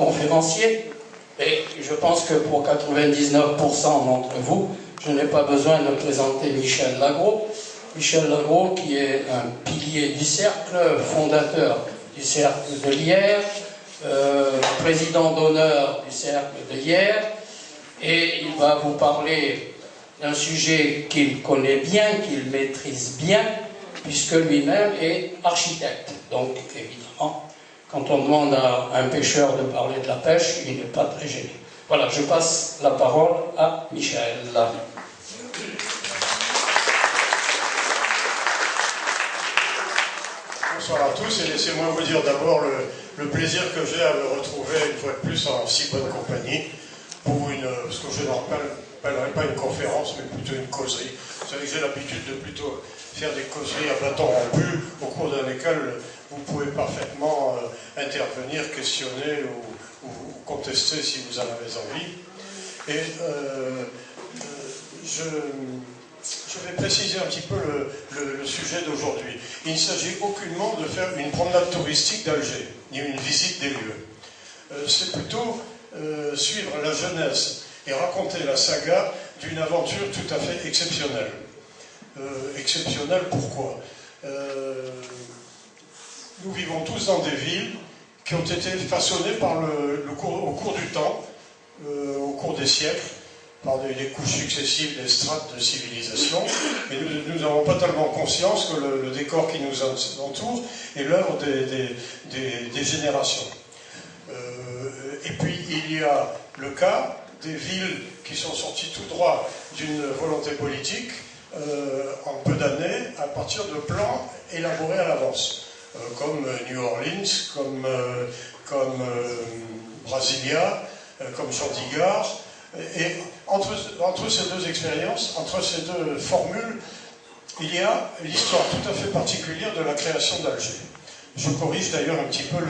conférenciers. Et je pense que pour 99% d'entre vous, je n'ai pas besoin de présenter Michel Lagros. Michel Lagros, qui est un pilier du cercle, fondateur du cercle de Lierre, président d'honneur du cercle de Lierre, et il va vous parler d'un sujet qu'il connaît bien, qu'il maîtrise bien, puisque lui-même est architecte. Donc, évidemment, quand on demande à un pêcheur de parler de la pêche, il n'est pas très gêné. Voilà, je passe la parole à Michel. Bonsoir à tous, et laissez-moi vous dire d'abord le plaisir que j'ai à me retrouver une fois de plus en si bonne compagnie pour ce que je n'appellerai pas une conférence, mais plutôt une causerie. Vous savez que j'ai l'habitude de plutôt faire des causeries à bâton rompu, au cours desquelles vous pouvez parfaitement intervenir, questionner ou contester si vous en avez envie. Et je vais préciser un petit peu le sujet d'aujourd'hui. Il ne s'agit aucunement de faire une promenade touristique d'Alger, ni une visite des lieux. C'est plutôt suivre la jeunesse et raconter la saga d'une aventure tout à fait exceptionnelle. Exceptionnelle pourquoi? Nous vivons tous dans des villes qui ont été façonnées par au cours du temps, au cours des siècles, par des couches successives des strates de civilisation, et nous n'avons pas tellement conscience que le décor qui nous entoure est l'œuvre des générations. Et puis il y a le cas des villes qui sont sorties tout droit d'une volonté politique en peu d'années à partir de plans élaborés à l'avance, comme New Orleans, comme Brasilia, comme Chandigarh. Et entre ces deux expériences, entre ces deux formules, il y a l'histoire tout à fait particulière de la création d'Alger. Je corrige d'ailleurs un petit peu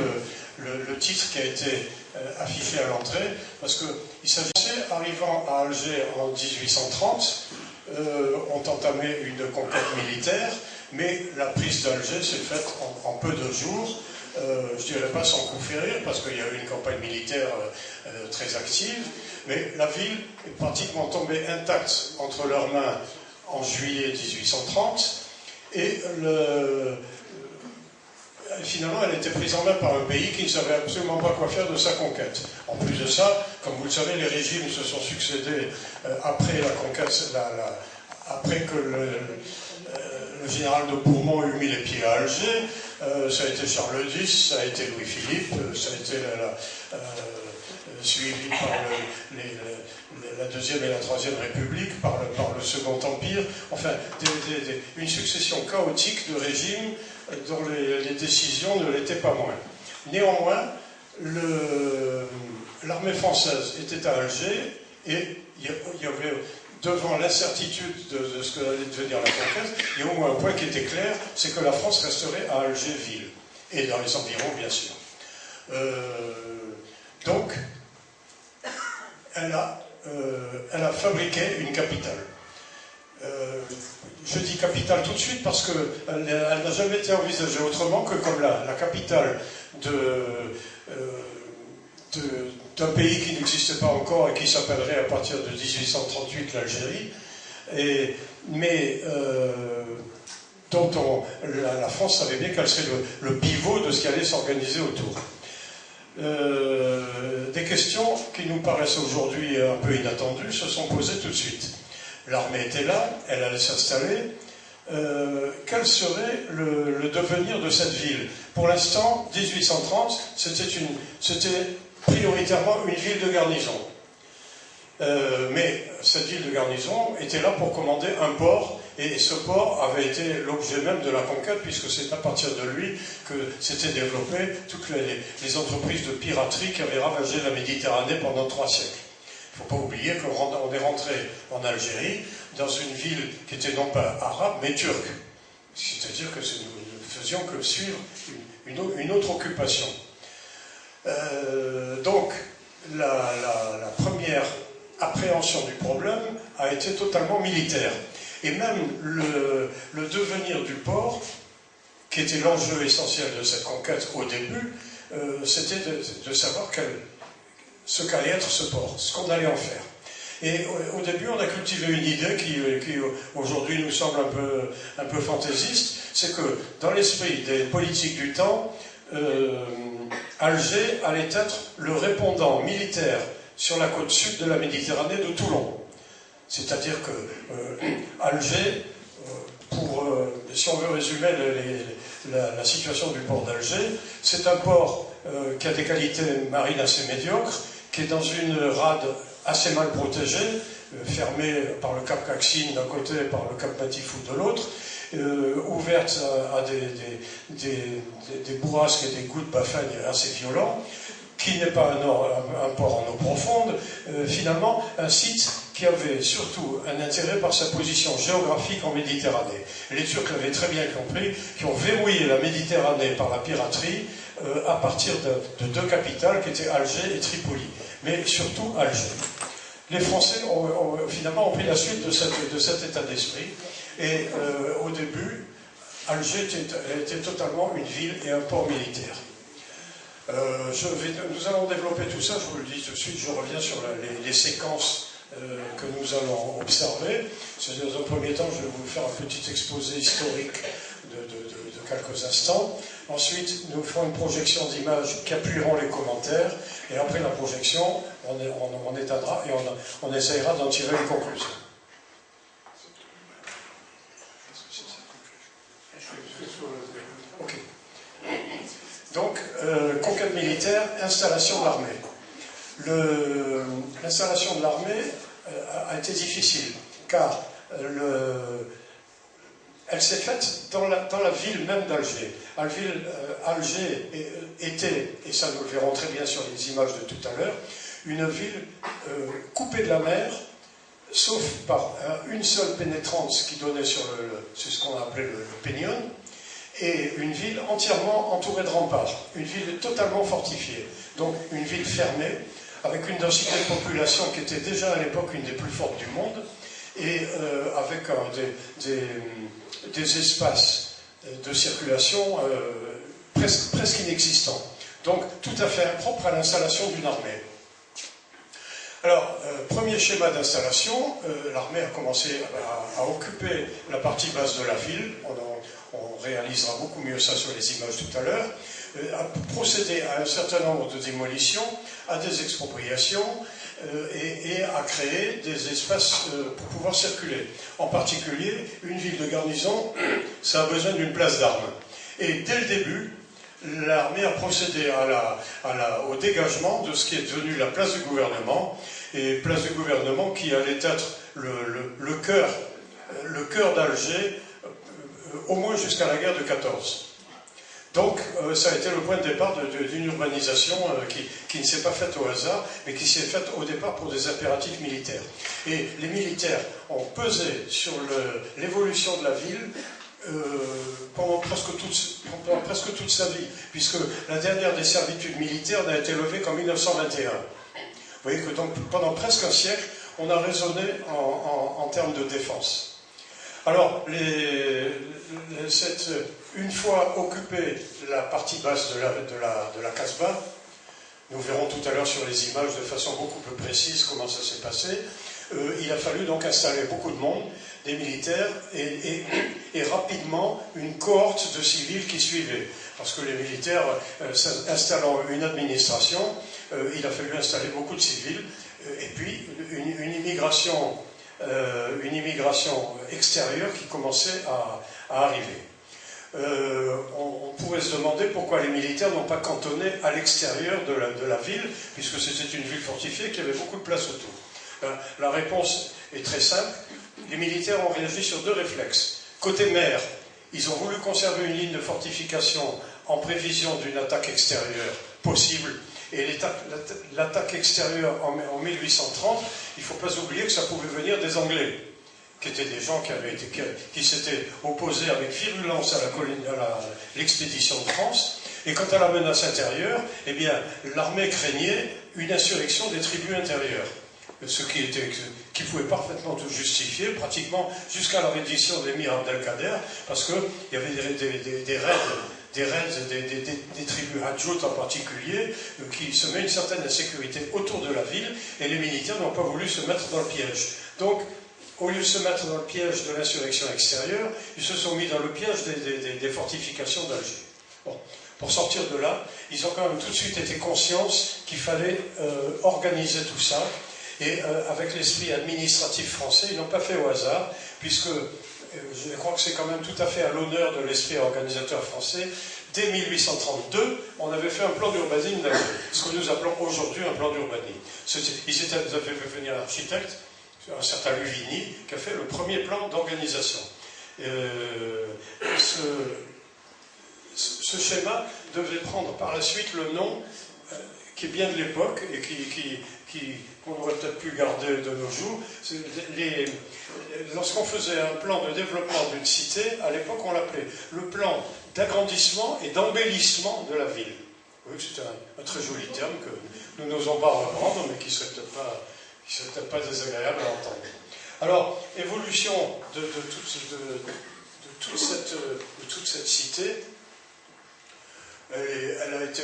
le titre qui a été affiché à l'entrée, parce qu'il s'agissait, arrivant à Alger en 1830, ont entamé une conquête militaire, mais la prise d'Alger s'est faite en peu de jours. Je ne dirais pas sans coup férir, parce qu'il y a eu une campagne militaire très active, mais la ville est pratiquement tombée intacte entre leurs mains en juillet 1830, et finalement elle était prise en main par un pays qui ne savait absolument pas quoi faire de sa conquête. En plus de ça, comme vous le savez, les régimes se sont succédés après la conquête, après que le général de Bourmont eut mis les pieds à Alger. Ça a été Charles X, ça a été Louis-Philippe, ça a été suivi par la Deuxième et la Troisième République, par le Second Empire, enfin une succession chaotique de régimes dont les décisions ne l'étaient pas moins. Néanmoins, l'armée française était à Alger, et il y avait, devant l'incertitude de ce que allait devenir la conquête, il y a au moins un point qui était clair, c'est que la France resterait à Alger-Ville, et dans les environs, bien sûr. Donc, elle a fabriqué une capitale. Je dis capitale tout de suite parce qu'elle n'a jamais été envisagée autrement que comme la capitale d'un pays qui n'existait pas encore et qui s'appellerait à partir de 1838 l'Algérie, mais dont la France savait bien qu'elle serait le pivot de ce qui allait s'organiser autour. Des questions qui nous paraissent aujourd'hui un peu inattendues se sont posées tout de suite. L'armée était là, elle allait s'installer. Quel serait le devenir de cette ville? Pour l'instant, 1830, c'était prioritairement une ville de garnison. Mais cette ville de garnison était là pour commander un port, et ce port avait été l'objet même de la conquête, puisque c'est à partir de lui que s'étaient développées toutes les entreprises de piraterie qui avaient ravagé la Méditerranée pendant 3 siècles. Il ne faut pas oublier qu'on est rentré en Algérie dans une ville qui était non pas arabe, mais turque. C'est-à-dire que nous ne faisions que suivre une autre occupation. Donc, la première appréhension du problème a été totalement militaire. Et même le devenir du port, qui était l'enjeu essentiel de cette conquête au début, c'était de savoir ce qu'allait être ce port, ce qu'on allait en faire. Et au début, on a cultivé une idée qui aujourd'hui nous semble un peu fantaisiste, c'est que dans l'esprit des politiques du temps, Alger allait être le répondant militaire sur la côte sud de la Méditerranée de Toulon. C'est-à-dire que Alger, si on veut résumer la situation du port d'Alger, c'est un port qui a des qualités marines assez médiocres, qui est dans une rade assez mal protégée, fermée par le cap Caxine d'un côté et par le cap Matifou de l'autre, ouverte à des bourrasques et des goûts de Bafagne assez violents, qui n'est pas un port en eau profonde, finalement un site qui avait surtout un intérêt par sa position géographique en Méditerranée. Les Turcs l'avaient très bien compris, qui ont verrouillé la Méditerranée par la piraterie à partir de deux capitales qui étaient Alger et Tripoli, mais surtout Alger. Les Français finalement ont pris la suite de cet état d'esprit, et au début, Alger était totalement une ville et un port militaire. Nous allons développer tout ça, je vous le dis tout de suite, je reviens sur les séquences que nous allons observer. Dans un premier temps, je vais vous faire un petit exposé historique de quelques instants. Ensuite, nous ferons une projection d'images qui appuieront les commentaires, et après la projection, on éteindra et on essayera d'en tirer les conclusions. Ok. Donc, conquête militaire, installation de l'armée. L'installation de l'armée a été difficile, car elle s'est faite dans la ville même d'Alger. Alger était, et ça nous le verrons très bien sur les images de tout à l'heure, une ville coupée de la mer, sauf par une seule pénétrante qui donnait sur ce qu'on a appelé le Peñón, et une ville entièrement entourée de remparts, une ville totalement fortifiée, donc une ville fermée, avec une densité de population qui était déjà à l'époque une des plus fortes du monde, et avec des espaces de circulation presque inexistants, donc tout à fait impropre à l'installation d'une armée. Alors, premier schéma d'installation, l'armée a commencé à occuper la partie basse de la ville, on réalisera beaucoup mieux ça sur les images tout à l'heure, a procédé à un certain nombre de démolitions, à des expropriations et à créer des espaces pour pouvoir circuler. En particulier, une ville de garnison, ça a besoin d'une place d'armes. Et dès le début, l'armée a procédé au dégagement de ce qui est devenu la place du gouvernement, et place du gouvernement qui allait être le cœur d'Alger, au moins jusqu'à la guerre de 14. Donc, ça a été le point de départ d'une urbanisation qui ne s'est pas faite au hasard, mais qui s'est faite au départ pour des impératifs militaires. Et les militaires ont pesé sur l'évolution de la ville pendant presque toute sa vie, puisque la dernière des servitudes militaires n'a été levée qu'en 1921. Vous voyez que donc, pendant presque un siècle, on a raisonné en termes de défense. Alors, une fois occupée la partie basse de la Casbah, nous verrons tout à l'heure sur les images de façon beaucoup plus précise comment ça s'est passé, il a fallu donc installer beaucoup de monde, des militaires, et rapidement une cohorte de civils qui suivaient. Parce que les militaires installant une administration, il a fallu installer beaucoup de civils, et puis une immigration extérieure qui commençait à arriver. On pourrait se demander pourquoi les militaires n'ont pas cantonné à l'extérieur de la ville, puisque c'était une ville fortifiée qui avait beaucoup de place autour. La réponse est très simple. Les militaires ont réagi sur deux réflexes. Côté mer, ils ont voulu conserver une ligne de fortification en prévision d'une attaque extérieure possible. Et l'attaque extérieure en 1830, il ne faut pas oublier que ça pouvait venir des Anglais, qui étaient des gens qui s'étaient opposés avec virulence à l'expédition de France. Et quant à la menace intérieure, eh bien, l'armée craignait une insurrection des tribus intérieures, ce qui pouvait parfaitement tout justifier, pratiquement jusqu'à la reddition de l'émir Abdelkader, parce qu'il y avait des raids des raids des tribus hadjoutes en particulier, qui se met une certaine insécurité autour de la ville, et les militaires n'ont pas voulu se mettre dans le piège. Donc, au lieu de se mettre dans le piège de l'insurrection extérieure, ils se sont mis dans le piège des fortifications d'Alger. Bon. Pour sortir de là, ils ont quand même tout de suite été conscients qu'il fallait organiser tout ça. Et avec l'esprit administratif français, ils n'ont pas fait au hasard, puisque je crois que c'est quand même tout à fait à l'honneur de l'esprit organisateur français. Dès 1832, on avait fait un plan d'urbanisme d'Alger, ce que nous appelons aujourd'hui un plan d'urbanisme. Ils avaient fait venir l'architecte, un certain Luvigny, qui a fait le premier plan d'organisation. Ce schéma devait prendre par la suite le nom qui est bien de l'époque et qu'on aurait peut-être pu garder de nos jours. Lorsqu'on faisait un plan de développement d'une cité, à l'époque on l'appelait le plan d'agrandissement et d'embellissement de la ville. Oui, c'est un très joli terme que nous n'osons pas reprendre, mais qui ne serait peut-être pas désagréable à entendre. Alors, évolution de toute cette cité. Elle a été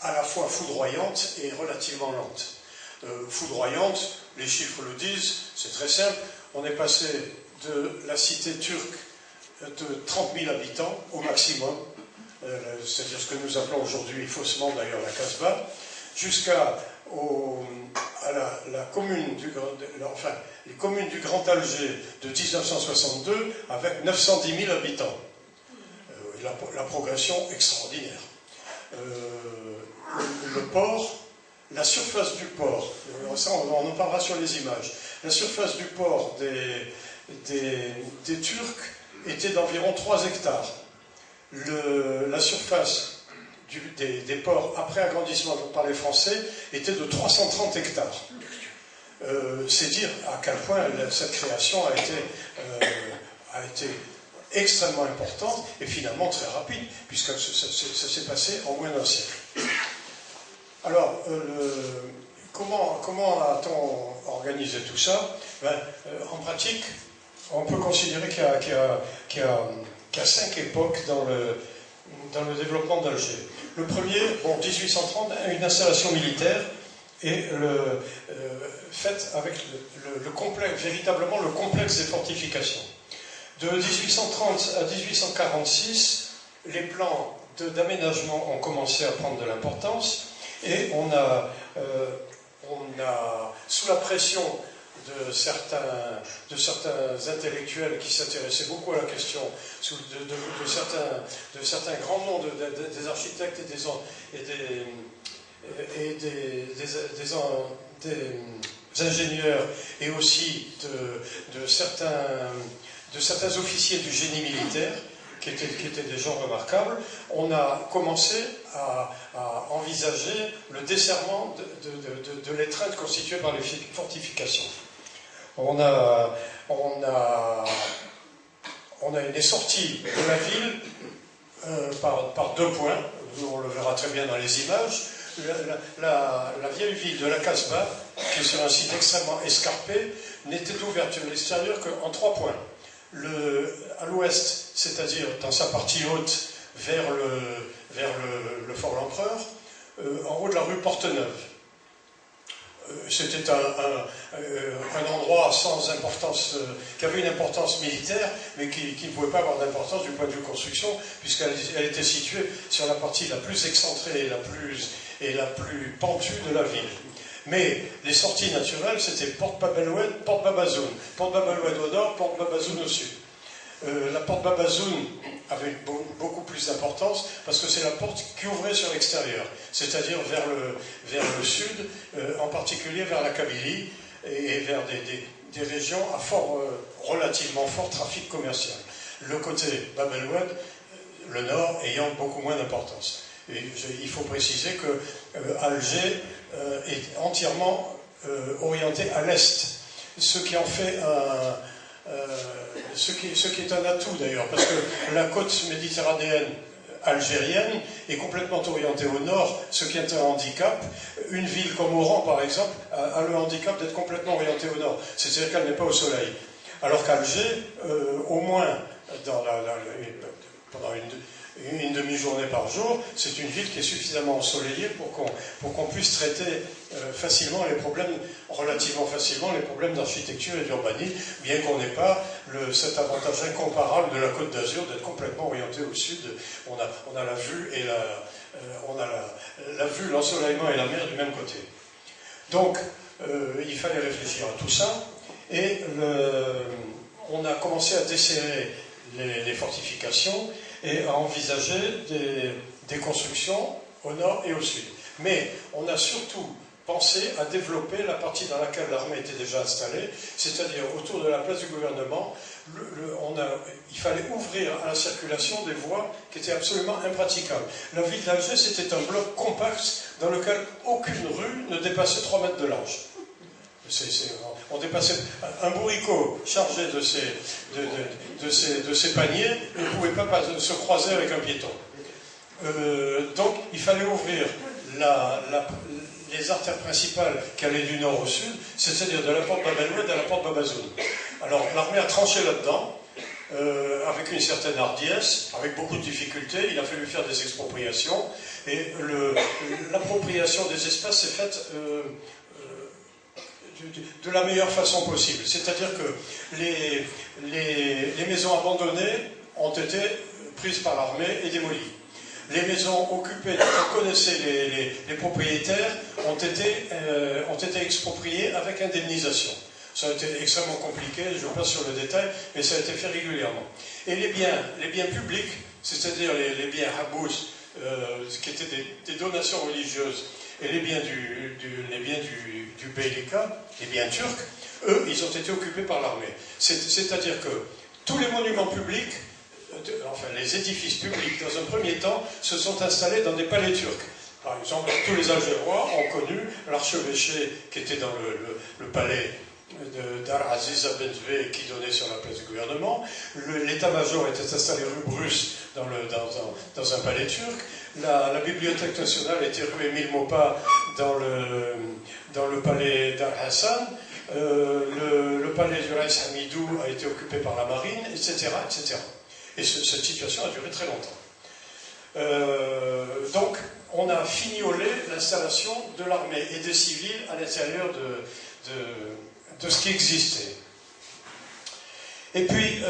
à la fois foudroyante et relativement lente. Foudroyante, les chiffres le disent, c'est très simple. On est passé de la cité turque de 30 000 habitants au maximum, c'est-à-dire ce que nous appelons aujourd'hui faussement d'ailleurs la Casbah, jusqu'à la commune les communes du Grand Alger de 1962 avec 910 000 habitants. La progression extraordinaire. Le port, la surface du port, ça on en parlera sur les images, la surface du port des Turcs était d'environ 3 hectares. La surface des ports après agrandissement par les Français était de 330 hectares. C'est dire à quel point cette création a été extrêmement importante et finalement très rapide, puisque ça s'est passé en moins d'un siècle. Alors, comment a-t-on organisé tout ça? En pratique, on peut considérer qu'il y a 5 époques dans le développement d'Alger. Le premier, 1830, une installation militaire et faite avec véritablement le complexe des fortifications. De 1830 à 1846, les plans d'aménagement ont commencé à prendre de l'importance et on a, sous la pression de certains intellectuels qui s'intéressaient beaucoup à la question, de certains grands noms des architectes et des ingénieurs, et aussi de certains officiers du génie militaire, qui étaient des gens remarquables, on a commencé à envisager le desserrement de l'étreinte constituée par les fortifications. On a une sortie de la ville par 2 points, on le verra très bien dans les images. La vieille ville de la Casbah, qui est sur un site extrêmement escarpé, n'était ouverte sur l'extérieur qu'en 3 points. À l'ouest, c'est-à-dire dans sa partie haute, vers le Fort L'Empereur, en haut de la rue Porteneuve. C'était un endroit sans importance, qui avait une importance militaire, mais qui ne pouvait pas avoir d'importance du point de vue construction, puisqu'elle était située sur la partie la plus excentrée et la plus pentue de la ville. Mais les sorties naturelles, c'était Porte Bab-el-Oued, Porte Babazoun. Porte Bab-el-Oued au nord, Porte Babazoun au sud. La porte Babazoun avait beaucoup plus d'importance parce que c'est la porte qui ouvrait sur l'extérieur, c'est-à-dire vers le sud, en particulier vers la Kabylie et vers des régions à relativement fort trafic commercial. Le côté Bab-el-Oued, le nord, ayant beaucoup moins d'importance. Et il faut préciser que Alger est entièrement orienté à l'est, ce qui en fait ce qui est un atout d'ailleurs, parce que la côte méditerranéenne algérienne est complètement orientée au nord, ce qui est un handicap. Une ville comme Oran, par exemple, a le handicap d'être complètement orientée au nord, c'est-à-dire qu'elle n'est pas au soleil. Alors qu'Alger, au moins pendant une demi-journée par jour. C'est une ville qui est suffisamment ensoleillée pour qu'on puisse traiter facilement les problèmes, relativement facilement, les problèmes d'architecture et d'urbanisme, bien qu'on n'ait pas cet avantage incomparable de la Côte d'Azur d'être complètement orienté au sud. On a la vue et la vue, l'ensoleillement et la mer du même côté. Donc, il fallait réfléchir à tout ça, et on a commencé à desserrer les fortifications et à envisager des constructions au nord et au sud. Mais on a surtout pensé à développer la partie dans laquelle l'armée était déjà installée, c'est-à-dire autour de la place du gouvernement. Il fallait ouvrir à la circulation des voies qui étaient absolument impraticables. La ville d'Alger, c'était un bloc compact dans lequel aucune rue ne dépassait 3 mètres de large. On dépassait un bourricot chargé de ses paniers ne pouvait pas se croiser avec un piéton. Donc il fallait ouvrir les artères principales qui allaient du nord au sud, c'est-à-dire de la porte Bab el-Oued à la porte Babazoun. Alors l'armée a tranché là-dedans, avec une certaine hardiesse, avec beaucoup de difficultés. Il a fallu faire des expropriations, et l'appropriation des espaces s'est faite de la meilleure façon possible. C'est-à-dire que les maisons abandonnées ont été prises par l'armée et démolies. Les maisons occupées, on connaissait les propriétaires, ont été expropriées avec indemnisation. Ça a été extrêmement compliqué, je passe sur le détail, mais ça a été fait régulièrement. Et les biens publics, c'est-à-dire les biens habous, qui étaient des donations religieuses, et les biens du Beylika, les biens turcs, eux, ils ont été occupés par l'armée. C'est-à-dire que tous les monuments publics, enfin les édifices publics, dans un premier temps, se sont installés dans des palais turcs. Par exemple, tous les Algérois ont connu l'archevêché qui était dans le palais d'Ar Aziz Abenzvé qui donnait sur la place du gouvernement. L'état-major était installé rue Bruce dans un palais turc. La bibliothèque nationale était rue Émile Maupas dans le palais d'Al Hassan. Le palais du Reis Hamidou a été occupé par la marine, etc. etc. Et cette situation a duré très longtemps. Donc, on a fignolé l'installation de l'armée et des civils à l'intérieur de ce qui existait. Et puis,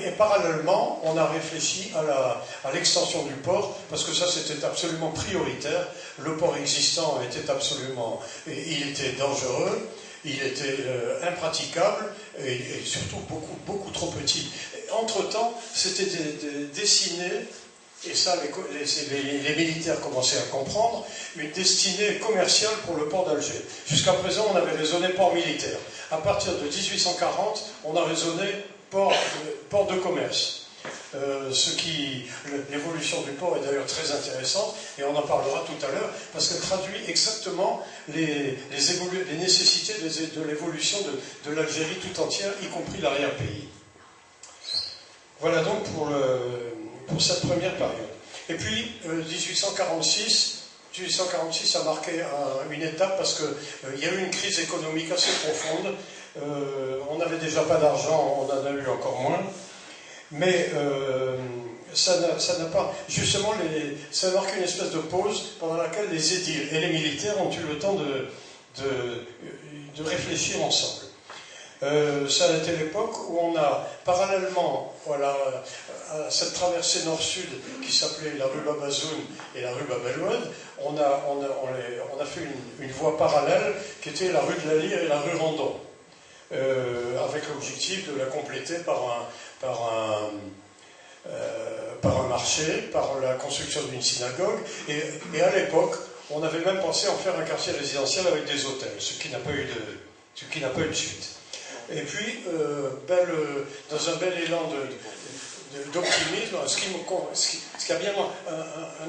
et parallèlement, on a réfléchi à l'extension du port, parce que ça c'était absolument prioritaire. Le port existant il était dangereux, il était impraticable, et surtout beaucoup trop petit. Entre-temps, c'était dessiné, et ça les militaires commençaient à comprendre, une destinée commerciale pour le port d'Alger. Jusqu'à présent, on avait raisonné port militaire. À partir de 1840, on a raisonné port de commerce. L'évolution du port est d'ailleurs très intéressante, et on en parlera tout à l'heure, parce qu'elle traduit exactement les nécessités de l'évolution de l'Algérie tout entière, y compris l'arrière-pays. Voilà donc pour cette première période. Et puis, 1846 a marqué une étape, parce qu'il y a eu une crise économique assez profonde. On n'avait déjà pas d'argent, on en a eu encore moins. Mais ça n'a pas... Justement, ça a marqué une espèce de pause pendant laquelle les édiles et les militaires ont eu le temps de réfléchir ensemble. Ça a été l'époque où on a, parallèlement à cette traversée nord-sud qui s'appelait la rue Babazoun et la rue Bab el-Oued, on a fait une voie parallèle qui était la rue de la Lyre et la rue Randon, avec l'objectif de la compléter par un marché, par la construction d'une synagogue, et à l'époque, on avait même pensé en faire un quartier résidentiel avec des hôtels, ce qui n'a pas eu de suite. Et puis, dans un bel élan d'optimisme, ce qui a bien,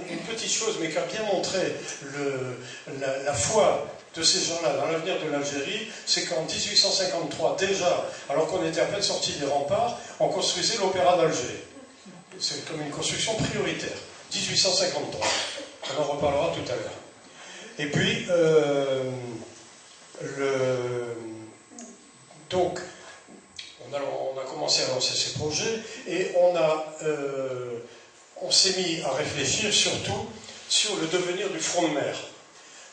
une petite chose, mais qui a bien montré la foi de ces gens-là dans l'avenir de l'Algérie, c'est qu'en 1853, déjà, alors qu'on était à peine sorti des remparts, on construisait l'Opéra d'Alger. C'est comme une construction prioritaire. 1853. On en reparlera tout à l'heure. Et puis, donc, on a commencé à lancer ces projets et on s'est mis à réfléchir surtout sur le devenir du front de mer.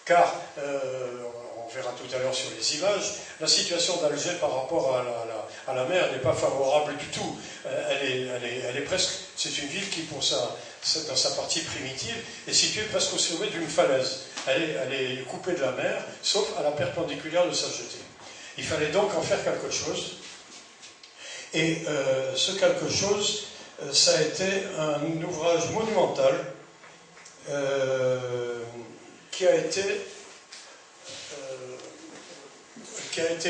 Car, on verra tout à l'heure sur les images, la situation d'Alger par rapport à la mer n'est pas favorable du tout. Elle est presque, c'est une ville qui, dans sa partie primitive, est située presque au sommet d'une falaise. Elle est coupée de la mer, sauf à la perpendiculaire de sa jetée. Il fallait donc en faire quelque chose. Et ce quelque chose, ça a été un ouvrage monumental qui a été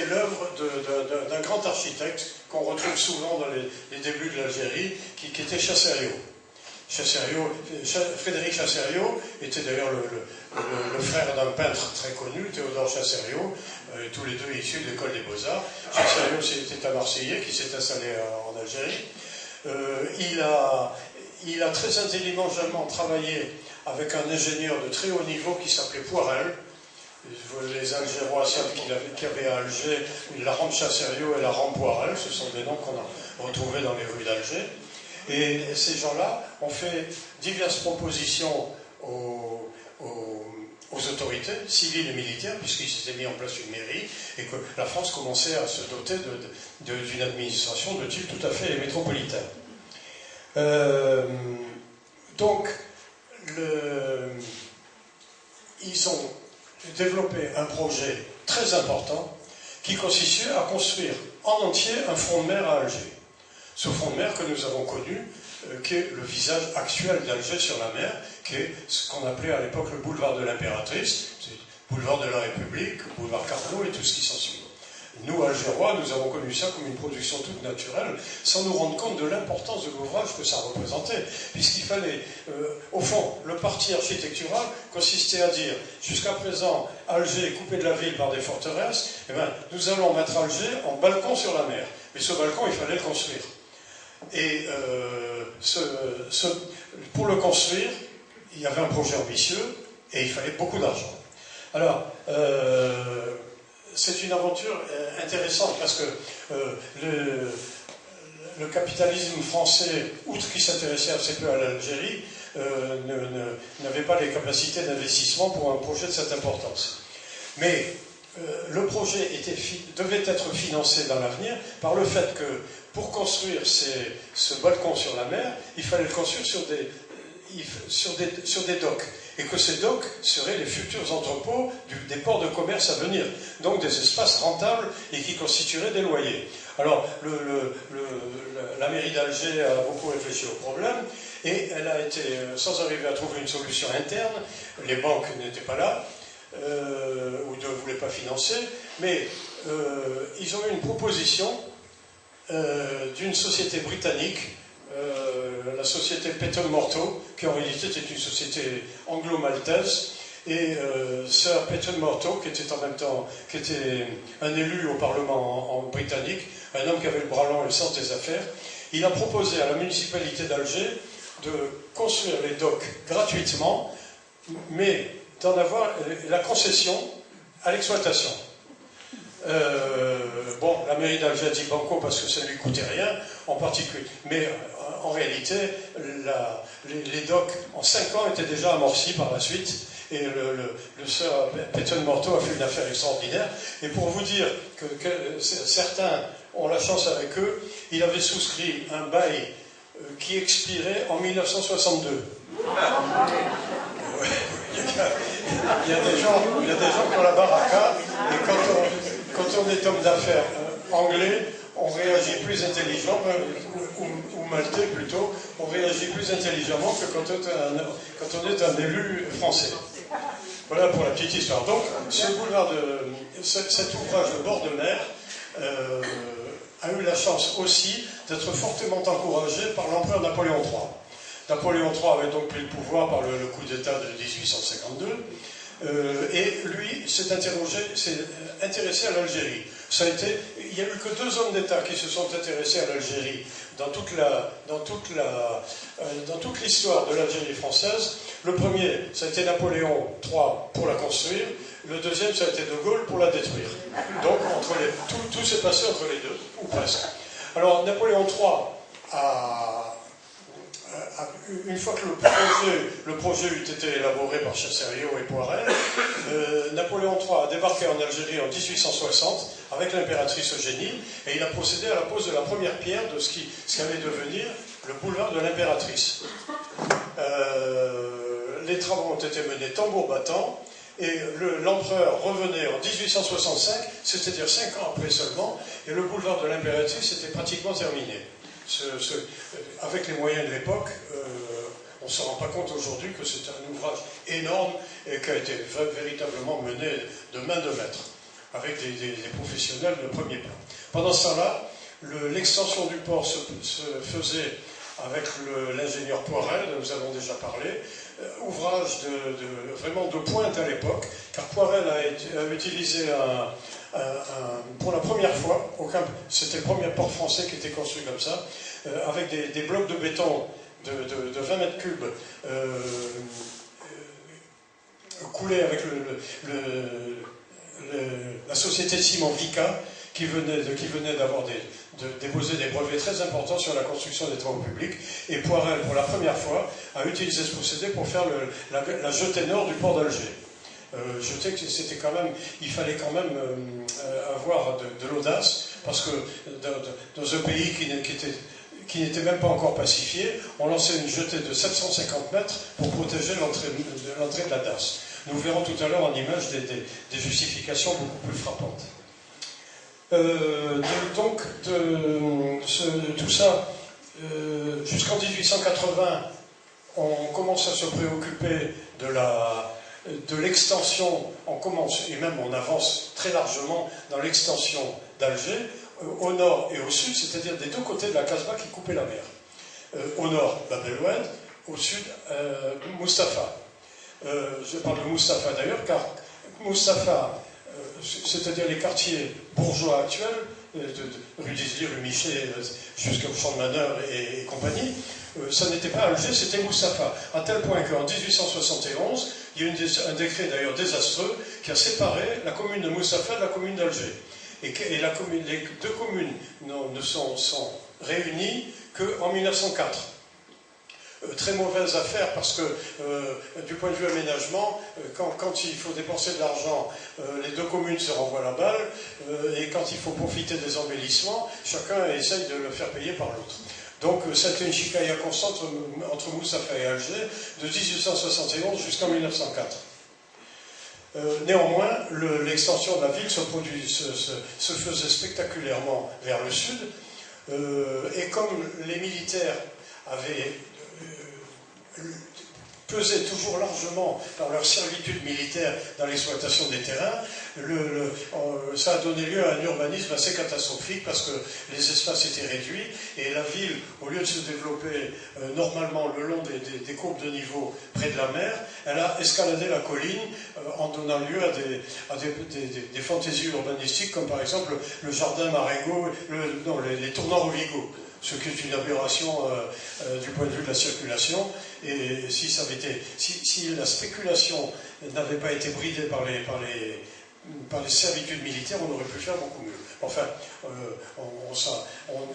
l'œuvre d'un grand architecte qu'on retrouve souvent dans les débuts de l'Algérie, qui était Chasserio. Frédéric Chasserio était d'ailleurs le frère d'un peintre très connu, Théodore Chasserio, tous les deux issus de l'école des Beaux-Arts. Chasserio était un Marseillais qui s'est installé en Algérie. Il a très intelligemment travaillé avec un ingénieur de très haut niveau qui s'appelait Poirel. Les Algérois savent qu'il y avait à Alger la rampe Chasserio et la rampe Poirel, ce sont des noms qu'on a retrouvés dans les rues d'Alger. Et ces gens-là ont fait diverses propositions aux autorités civiles et militaires, puisqu'ils s'étaient mis en place une mairie, et que la France commençait à se doter d'une administration de type tout à fait métropolitain. Donc, ils ont développé un projet très important qui consistait à construire en entier un front de mer à Alger. Ce front de mer que nous avons connu, qui est le visage actuel d'Alger sur la mer, qui est ce qu'on appelait à l'époque le boulevard de l'Impératrice, c'est le boulevard de la République, le boulevard Carnot et tout ce qui s'ensuit. Nous, Algérois, nous avons connu ça comme une production toute naturelle, sans nous rendre compte de l'importance de l'ouvrage que ça représentait, puisqu'il fallait, au fond, le parti architectural consistait à dire, jusqu'à présent, Alger est coupé de la ville par des forteresses, eh bien, nous allons mettre Alger en balcon sur la mer. Mais ce balcon, il fallait le construire. Et pour le construire, il y avait un projet ambitieux et il fallait beaucoup d'argent. Alors, c'est une aventure intéressante parce que le capitalisme français, outre qu'il s'intéressait assez peu à l'Algérie, n'avait pas les capacités d'investissement pour un projet de cette importance. Mais le projet devait être financé dans l'avenir par le fait que pour construire ce balcon sur la mer, il fallait le construire sur des docks. Et que ces docks seraient les futurs entrepôts des ports de commerce à venir. Donc des espaces rentables et qui constitueraient des loyers. Alors, la mairie d'Alger a beaucoup réfléchi au problème et elle a été, sans arriver à trouver une solution interne, les banques n'étaient pas là, ou ne voulaient pas financer, mais ils ont eu une proposition d'une société britannique, la société Peyton Morto, qui en réalité était une société anglo-maltaise, et Sir Peyton Morto, qui était un élu au Parlement britannique, un homme qui avait le bras long et le sens des affaires, il a proposé à la municipalité d'Alger de construire les docks gratuitement, mais d'en avoir la concession à l'exploitation. Bon, la mairie d'Alger a dit banco parce que ça ne lui coûtait rien, en particulier. Mais en réalité, les docks, en 5 ans, étaient déjà amorcis par la suite. Et le Sir Peyton Morto a fait une affaire extraordinaire. Et pour vous dire que certains ont la chance avec eux, il avait souscrit un bail qui expirait en 1962. Il y a des gens qui ont la baraka, et quand on est homme d'affaires anglais, on réagit plus intelligemment, ou maltais plutôt, on réagit plus intelligemment que quand on est un élu français. Voilà pour la petite histoire. Donc, cet ouvrage de bord de mer a eu la chance aussi d'être fortement encouragé par l'empereur Napoléon III. Napoléon III avait donc pris le pouvoir par le coup d'État de 1852. Et lui s'est intéressé à l'Algérie. Il n'y a eu que 2 hommes d'État qui se sont intéressés à l'Algérie dans toute l'histoire de l'Algérie française. Le premier, ça a été Napoléon III pour la construire. Le deuxième, ça a été De Gaulle pour la détruire. Donc tout s'est passé entre les deux, ou presque. Alors Napoléon III une fois que le projet eut été élaboré par Chassériau et Poirel, Napoléon III a débarqué en Algérie en 1860 avec l'impératrice Eugénie et il a procédé à la pose de la première pierre de ce qui allait devenir le boulevard de l'impératrice. Les travaux ont été menés tambour battant et l'empereur revenait en 1865, c'est-à-dire 5 ans après seulement, et le boulevard de l'impératrice était pratiquement terminé. Avec les moyens de l'époque, on ne se rend pas compte aujourd'hui que c'est un ouvrage énorme et qui a été véritablement mené de main de maître, avec des professionnels de premier plan. Pendant ce temps-là, l'extension du port se faisait avec l'ingénieur Poirel, dont nous avons déjà parlé, ouvrage vraiment de pointe à l'époque, car Poirel a utilisé pour la première fois, c'était le premier port français qui était construit comme ça, avec des blocs de béton de 20 mètres cubes coulés avec la société de ciment Vica qui venait d'avoir déposer des brevets très importants sur la construction des travaux publics. Et Poirel, pour la première fois, a utilisé ce procédé pour faire la jetée nord du port d'Alger. Jetée que c'était quand même, il fallait quand même avoir de l'audace, parce que dans un pays qui n'était même pas encore pacifié, on lançait une jetée de 750 mètres pour protéger l'entrée de la DAS. Nous verrons tout à l'heure en image des justifications beaucoup plus frappantes. Tout ça, jusqu'en 1880, on commence à se préoccuper de l'extension, on commence, et même on avance très largement dans l'extension d'Alger, au nord et au sud, c'est-à-dire des deux côtés de la Casbah qui coupaient la mer. Au nord, Bab el-Oued, au sud, Mustapha. Je parle de Mustapha d'ailleurs, car Mustapha, c'est-à-dire les quartiers bourgeois actuels, rue d'Isly, rue Michelet, jusqu'au Champ de Manœuvre et compagnie, ça n'était pas Alger, c'était Mustapha. À tel point qu'en 1871, il y a eu un décret d'ailleurs désastreux qui a séparé la commune de Mustapha de la commune d'Alger. Et les deux communes ne sont réunies qu'en 1904. Très mauvaise affaire parce que du point de vue aménagement, quand il faut dépenser de l'argent, les deux communes se renvoient la balle, et quand il faut profiter des embellissements, chacun essaye de le faire payer par l'autre. Donc c'était une chicaya constante entre Mustapha et Alger de 1871 jusqu'en 1904. Néanmoins, l'extension de la ville se faisait spectaculairement vers le sud, et comme les militaires avaient pesaient toujours largement par leur servitude militaire dans l'exploitation des terrains, ça a donné lieu à un urbanisme assez catastrophique parce que les espaces étaient réduits et la ville, au lieu de se développer normalement le long des courbes de niveau près de la mer, elle a escaladé la colline en donnant lieu à des fantaisies urbanistiques comme par exemple le jardin Marengo, les tournants Rovigo. Ce qui est une aberration du point de vue de la circulation, et si la spéculation n'avait pas été bridée par les servitudes militaires, on aurait pu faire beaucoup mieux. Enfin,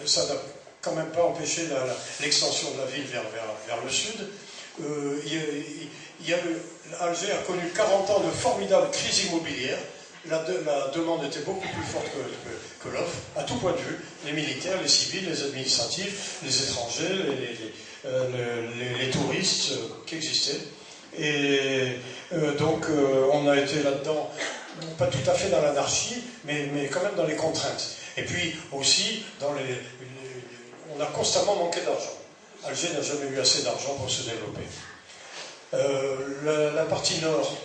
ça n'a quand même pas empêché l'extension de la ville vers le sud. Alger a connu 40 ans de formidable crise immobilière. La demande était beaucoup plus forte que l'offre, à tout point de vue, les militaires, les civils, les administratifs, les étrangers, les touristes qui existaient. Et donc on a été là-dedans, pas tout à fait dans l'anarchie, mais quand même dans les contraintes. Et puis aussi, on a constamment manqué d'argent. Alger n'a jamais eu assez d'argent pour se développer. La partie nord,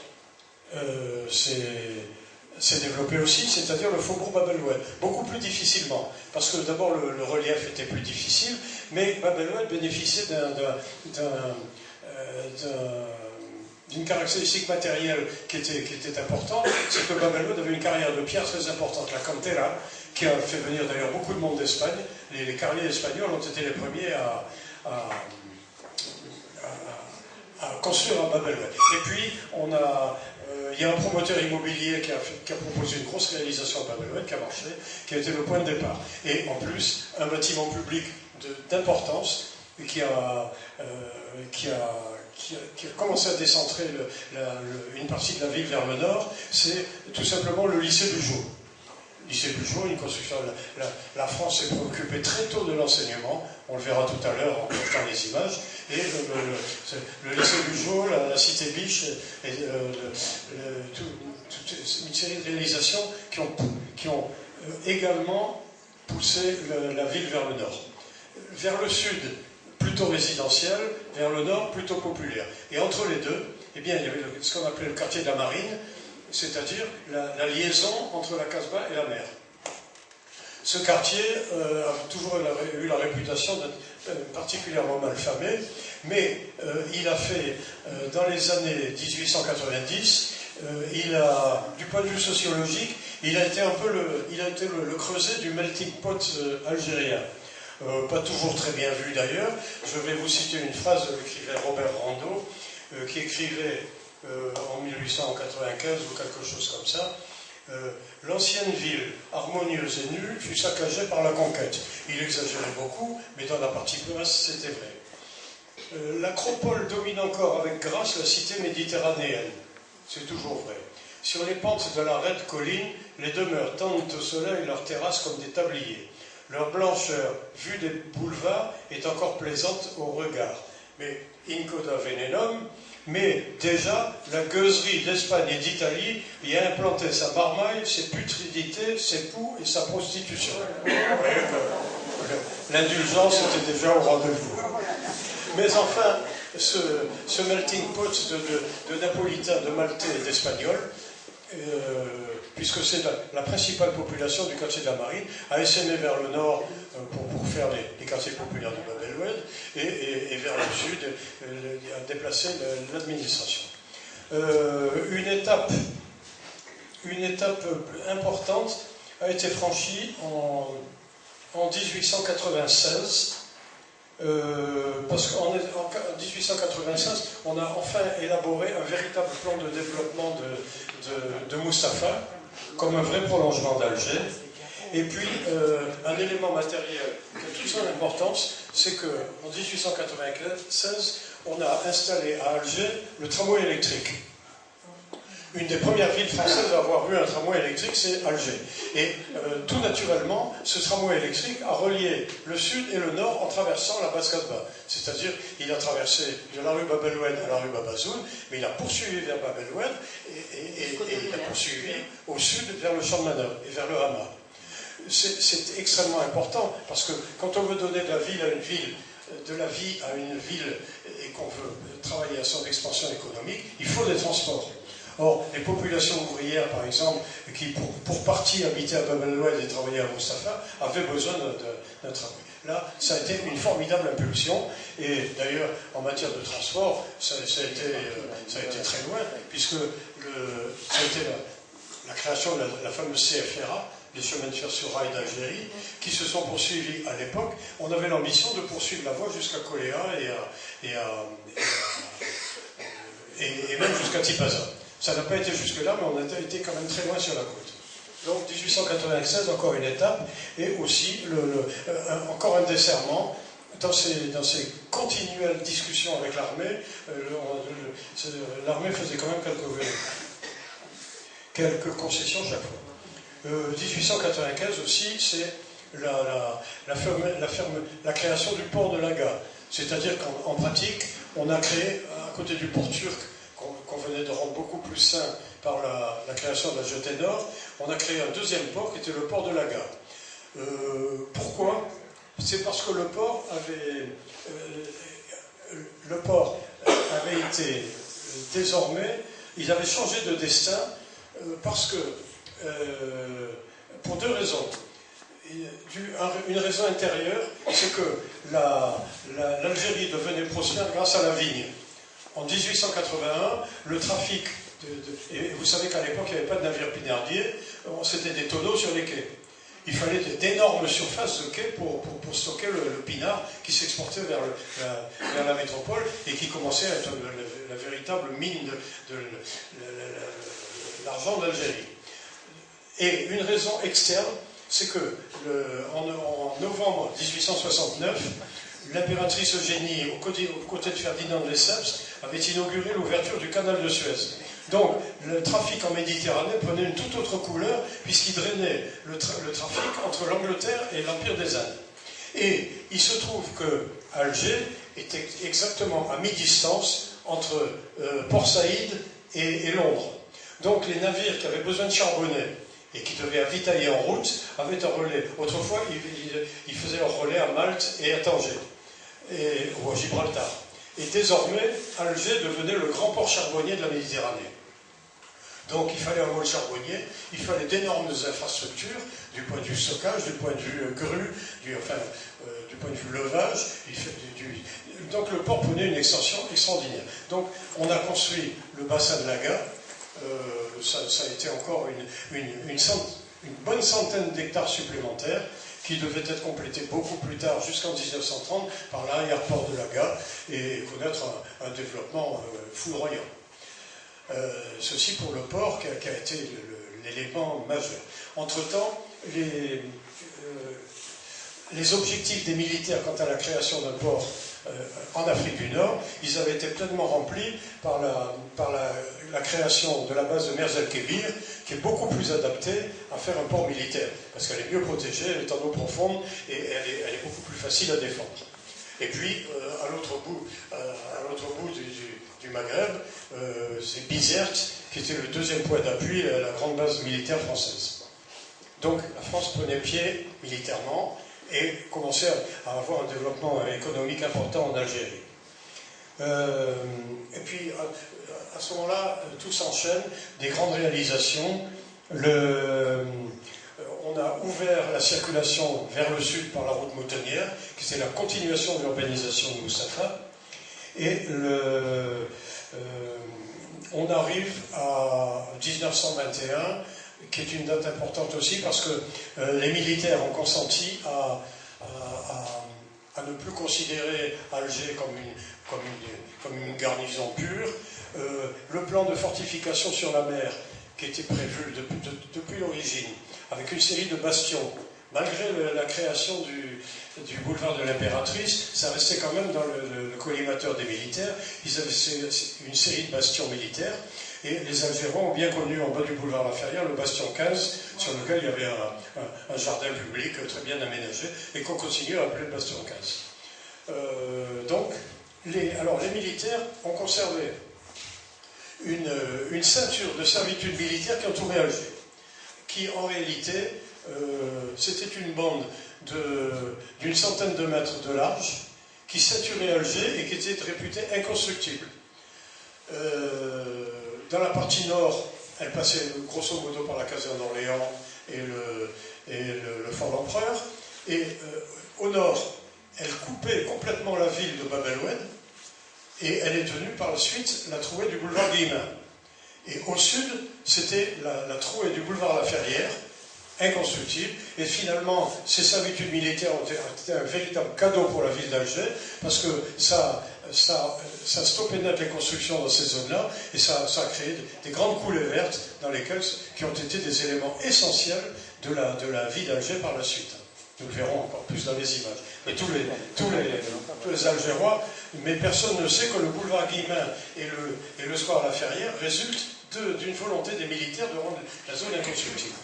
s'est développé aussi, c'est-à-dire le faubourg Bab el-Oued, beaucoup plus difficilement, parce que d'abord le relief était plus difficile, mais Bab el-Oued bénéficiait d'une caractéristique matérielle qui était importante, c'est que Bab el-Oued avait une carrière de pierre très importante, la cantera, qui a fait venir d'ailleurs beaucoup de monde d'Espagne. Les carriers espagnols ont été les premiers à construire à Bab el-Oued. Et puis, Il y a un promoteur immobilier qui a proposé une grosse réalisation à Babel-Oued qui a marché, qui a été le point de départ. Et en plus, un bâtiment public d'importance qui a commencé à décentrer une partie de la ville vers le nord, c'est tout simplement le lycée Bugeaud. Lycée Bugeaud, une construction. La France s'est préoccupée très tôt de l'enseignement, on le verra tout à l'heure en montrant les images, et le lycée Bugeaud, la cité Biche, et toute une série de réalisations qui ont également poussé la ville vers le nord. Vers le sud, plutôt résidentiel, vers le nord, plutôt populaire. Et entre les deux, eh bien, il y avait ce qu'on appelait le quartier de la Marine, c'est-à-dire la liaison entre la Casbah et la mer. Ce quartier a toujours eu la réputation d'être particulièrement mal famé, mais il a fait, dans les années 1890, du point de vue sociologique, il a été le creuset du melting pot algérien. Pas toujours très bien vu d'ailleurs. Je vais vous citer une phrase qu'écrivait Robert Rondeau, qui écrivait en 1895 ou quelque chose comme ça. L'ancienne ville, harmonieuse et nue, fut saccagée par la conquête. Il exagérait beaucoup, mais dans la partie plus vaste, c'était vrai. L'acropole domine encore avec grâce la cité méditerranéenne. C'est toujours vrai. Sur les pentes de la raide colline, les demeures tendent au soleil leurs terrasses comme des tabliers. Leur blancheur, vue des boulevards, est encore plaisante au regard. Mais incoda venenum, mais déjà, la gueuserie d'Espagne et d'Italie y a implanté sa marmaille, ses putridités, ses poux et sa prostitution. L'indulgence était déjà au rendez-vous. Mais enfin, ce melting pot de Napolitains, de Maltais et d'Espagnols, puisque c'est la principale population du quartier de la Marine, a essaimé vers le nord pour faire les quartiers populaires de Babel-Oued et vers le sud a déplacé l'administration. Une étape importante a été franchie en 1896, parce qu'en 1896, on a enfin élaboré un véritable plan de développement de Mustapha, comme un vrai prolongement d'Alger. Et puis, un élément matériel qui a toute son importance, c'est qu'en 1896, on a installé à Alger le tramway électrique. Une des premières villes françaises à avoir eu un tramway électrique, c'est Alger. Et tout naturellement, ce tramway électrique a relié le sud et le nord en traversant la basse Casbah. C'est-à-dire, il a traversé de la rue Babel-Oued à la rue Babazoun, mais il a poursuivi vers Babel-Oued et il a poursuivi au sud vers le champ de manœuvre et vers le Hama. C'est extrêmement important parce que quand on veut donner de la vie à une ville et qu'on veut travailler à son expansion économique, il faut des transports. Or, les populations ouvrières, par exemple, qui pour partie habitaient à Babel-Oued et travaillaient à Mustapha, avaient besoin d'un tramway. Là, ça a été une formidable impulsion, et d'ailleurs, en matière de transport, ça a été très loin, puisque ça a été la création de la fameuse CFRA, les chemins de fer sur rail d'Algérie, qui se sont poursuivis à l'époque. On avait l'ambition de poursuivre la voie jusqu'à Koléa et même jusqu'à Tipaza. Ça n'a pas été jusque-là, mais on a été quand même très loin sur la côte. Donc 1896, encore une étape, et aussi encore un desserrement. Dans ces continuelles discussions avec l'armée, l'armée faisait quand même quelques concessions chaque fois. 1895 aussi, c'est la création du port de Laga. C'est-à-dire qu'en pratique, on a créé, à côté du port turc, qu'on venait de rendre beaucoup plus sain par la création de la jetée nord, on a créé un deuxième port qui était le port de Laga. Pourquoi ? C'est parce que le port avait été désormais, il avait changé de destin parce que, pour deux raisons. Une raison intérieure, c'est que l'Algérie devenait prospère grâce à la vigne. En 1881, le trafic, et vous savez qu'à l'époque, il n'y avait pas de navires pinardiers, c'était des tonneaux sur les quais. Il fallait d'énormes surfaces de quais pour stocker le pinard qui s'exportait vers la métropole et qui commençait à être la véritable mine l'argent d'Algérie. Et une raison externe, c'est que en novembre 1869, l'impératrice Eugénie, aux côtés de Ferdinand de Lesseps, avait inauguré l'ouverture du canal de Suez. Donc, le trafic en Méditerranée prenait une toute autre couleur, puisqu'il drainait le trafic entre l'Angleterre et l'Empire des Indes. Et il se trouve que Alger était exactement à mi-distance entre Port Saïd et Londres. Donc, les navires qui avaient besoin de charbonner et qui devaient avitailler en route avaient un relais. Autrefois, ils faisaient leur relais à Malte et à Tanger, ou à Gibraltar. Et désormais, Alger devenait le grand port charbonnier de la Méditerranée. Donc il fallait un môle charbonnier, il fallait d'énormes infrastructures, du point de vue stockage, du point de vue grue, du point de vue levage. Donc le port prenait une extension extraordinaire. Donc on a construit le bassin de Laga, ça a été encore une bonne centaine d'hectares supplémentaires, qui devait être complété beaucoup plus tard, jusqu'en 1930, par l'arrière-port de Laga, et connaître un développement foudroyant. Ceci pour le port qui a été l'élément majeur. Entre-temps, les objectifs des militaires quant à la création d'un port en Afrique du Nord, ils avaient été pleinement remplis par la création de la base de Merz-el-Kébir, qui est beaucoup plus adaptée à faire un port militaire, parce qu'elle est mieux protégée, elle est en eau profonde, et elle est beaucoup plus facile à défendre. Et puis, à l'autre bout du Maghreb, c'est Bizerte, qui était le deuxième point d'appui à la grande base militaire française. Donc, la France prenait pied militairement et commençait à avoir un développement économique important en Algérie. Et puis, à ce moment-là, tout s'enchaîne, des grandes réalisations. On a ouvert la circulation vers le sud par la route moutonnière, qui c'est la continuation de l'urbanisation de Mustapha. Et on arrive à 1921, qui est une date importante aussi, parce que les militaires ont consenti à ne plus considérer Alger comme une garnison pure. Le plan de fortification sur la mer, qui était prévu depuis l'origine, avec une série de bastions, malgré la création du boulevard de l'Impératrice, ça restait quand même dans le collimateur des militaires. Ils avaient une série de bastions militaires, et les Algérois ont bien connu en bas du boulevard La Ferrière le bastion 15, sur lequel il y avait un jardin public très bien aménagé, et qu'on continue à appeler le bastion 15. Donc, les militaires ont conservé une ceinture de servitude militaire qui entourait Alger, qui en réalité, c'était une bande d'une centaine de mètres de large, qui saturait Alger et qui était réputée inconstructible. Dans la partie nord, elle passait grosso modo par la caserne d'Orléans et le fort l'Empereur, et au nord, elle coupait complètement la ville de Bab el-Oued, et elle est devenue par la suite la trouée du boulevard Guillemin. Et au sud, c'était la trouée du boulevard La Ferrière, inconstructible, et finalement, ces servitudes militaires ont été un véritable cadeau pour la ville d'Alger, parce que ça stoppait net les constructions dans ces zones-là, et ça a créé des grandes coulées vertes qui ont été des éléments essentiels de la vie d'Alger par la suite. Nous le verrons encore plus dans les images. Mais tous les Algérois, mais personne ne sait que le boulevard Guillemin et le square La Ferrière résultent d'une volonté des militaires de rendre la zone inconstructible.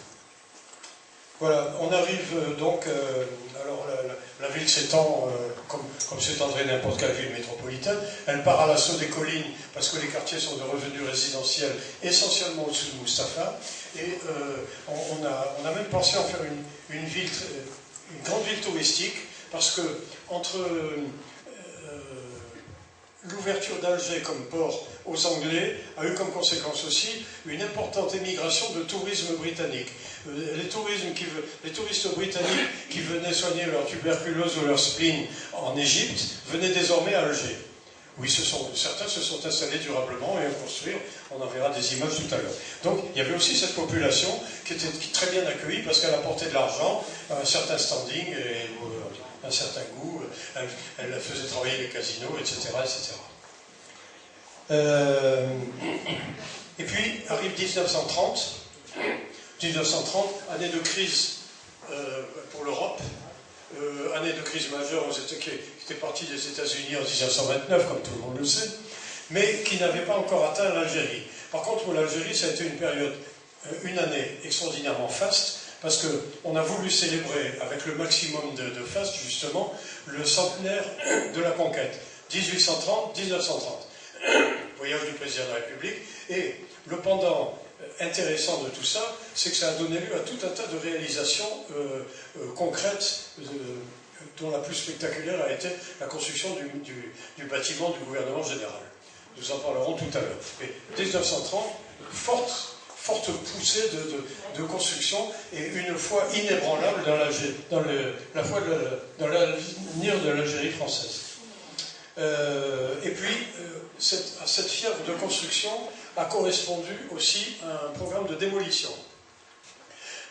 Voilà, on arrive donc, alors la ville s'étend, comme s'étendrait n'importe quelle ville métropolitaine, elle part à l'assaut des collines, parce que les quartiers sont devenus résidentiels, essentiellement au-dessus de Mustapha, et on a même pensé en faire une grande ville touristique, parce que entre l'ouverture d'Alger comme port aux Anglais a eu comme conséquence aussi une importante émigration de tourisme britannique. Les touristes britanniques qui venaient soigner leur tuberculose ou leur spleen en Égypte venaient désormais à Alger. Oui, certains se sont installés durablement et ont construit, on en verra des images tout à l'heure. Donc il y avait aussi cette population qui était très bien accueillie parce qu'elle apportait de l'argent, un certain standing et un certain goût, elle faisait travailler les casinos, etc. etc. Et puis arrive 1930. 1930, année de crise pour l'Europe, année de crise majeure qui était partie des États-Unis en 1929, comme tout le monde le sait, mais qui n'avait pas encore atteint l'Algérie. Par contre, pour l'Algérie, ça a été une période, une année extraordinairement faste, parce qu'on a voulu célébrer avec le maximum de faste, justement, le centenaire de la conquête, 1830-1930, voyage du président de la République, et le pendant intéressant de tout ça, c'est que ça a donné lieu à tout un tas de réalisations concrètes, dont la plus spectaculaire a été la construction du bâtiment du gouvernement général. Nous en parlerons tout à l'heure. Mais 1930, forte poussée de construction et une foi inébranlable dans l'avenir de l'Algérie française. Et puis, à cette fièvre de construction a correspondu aussi un programme de démolition.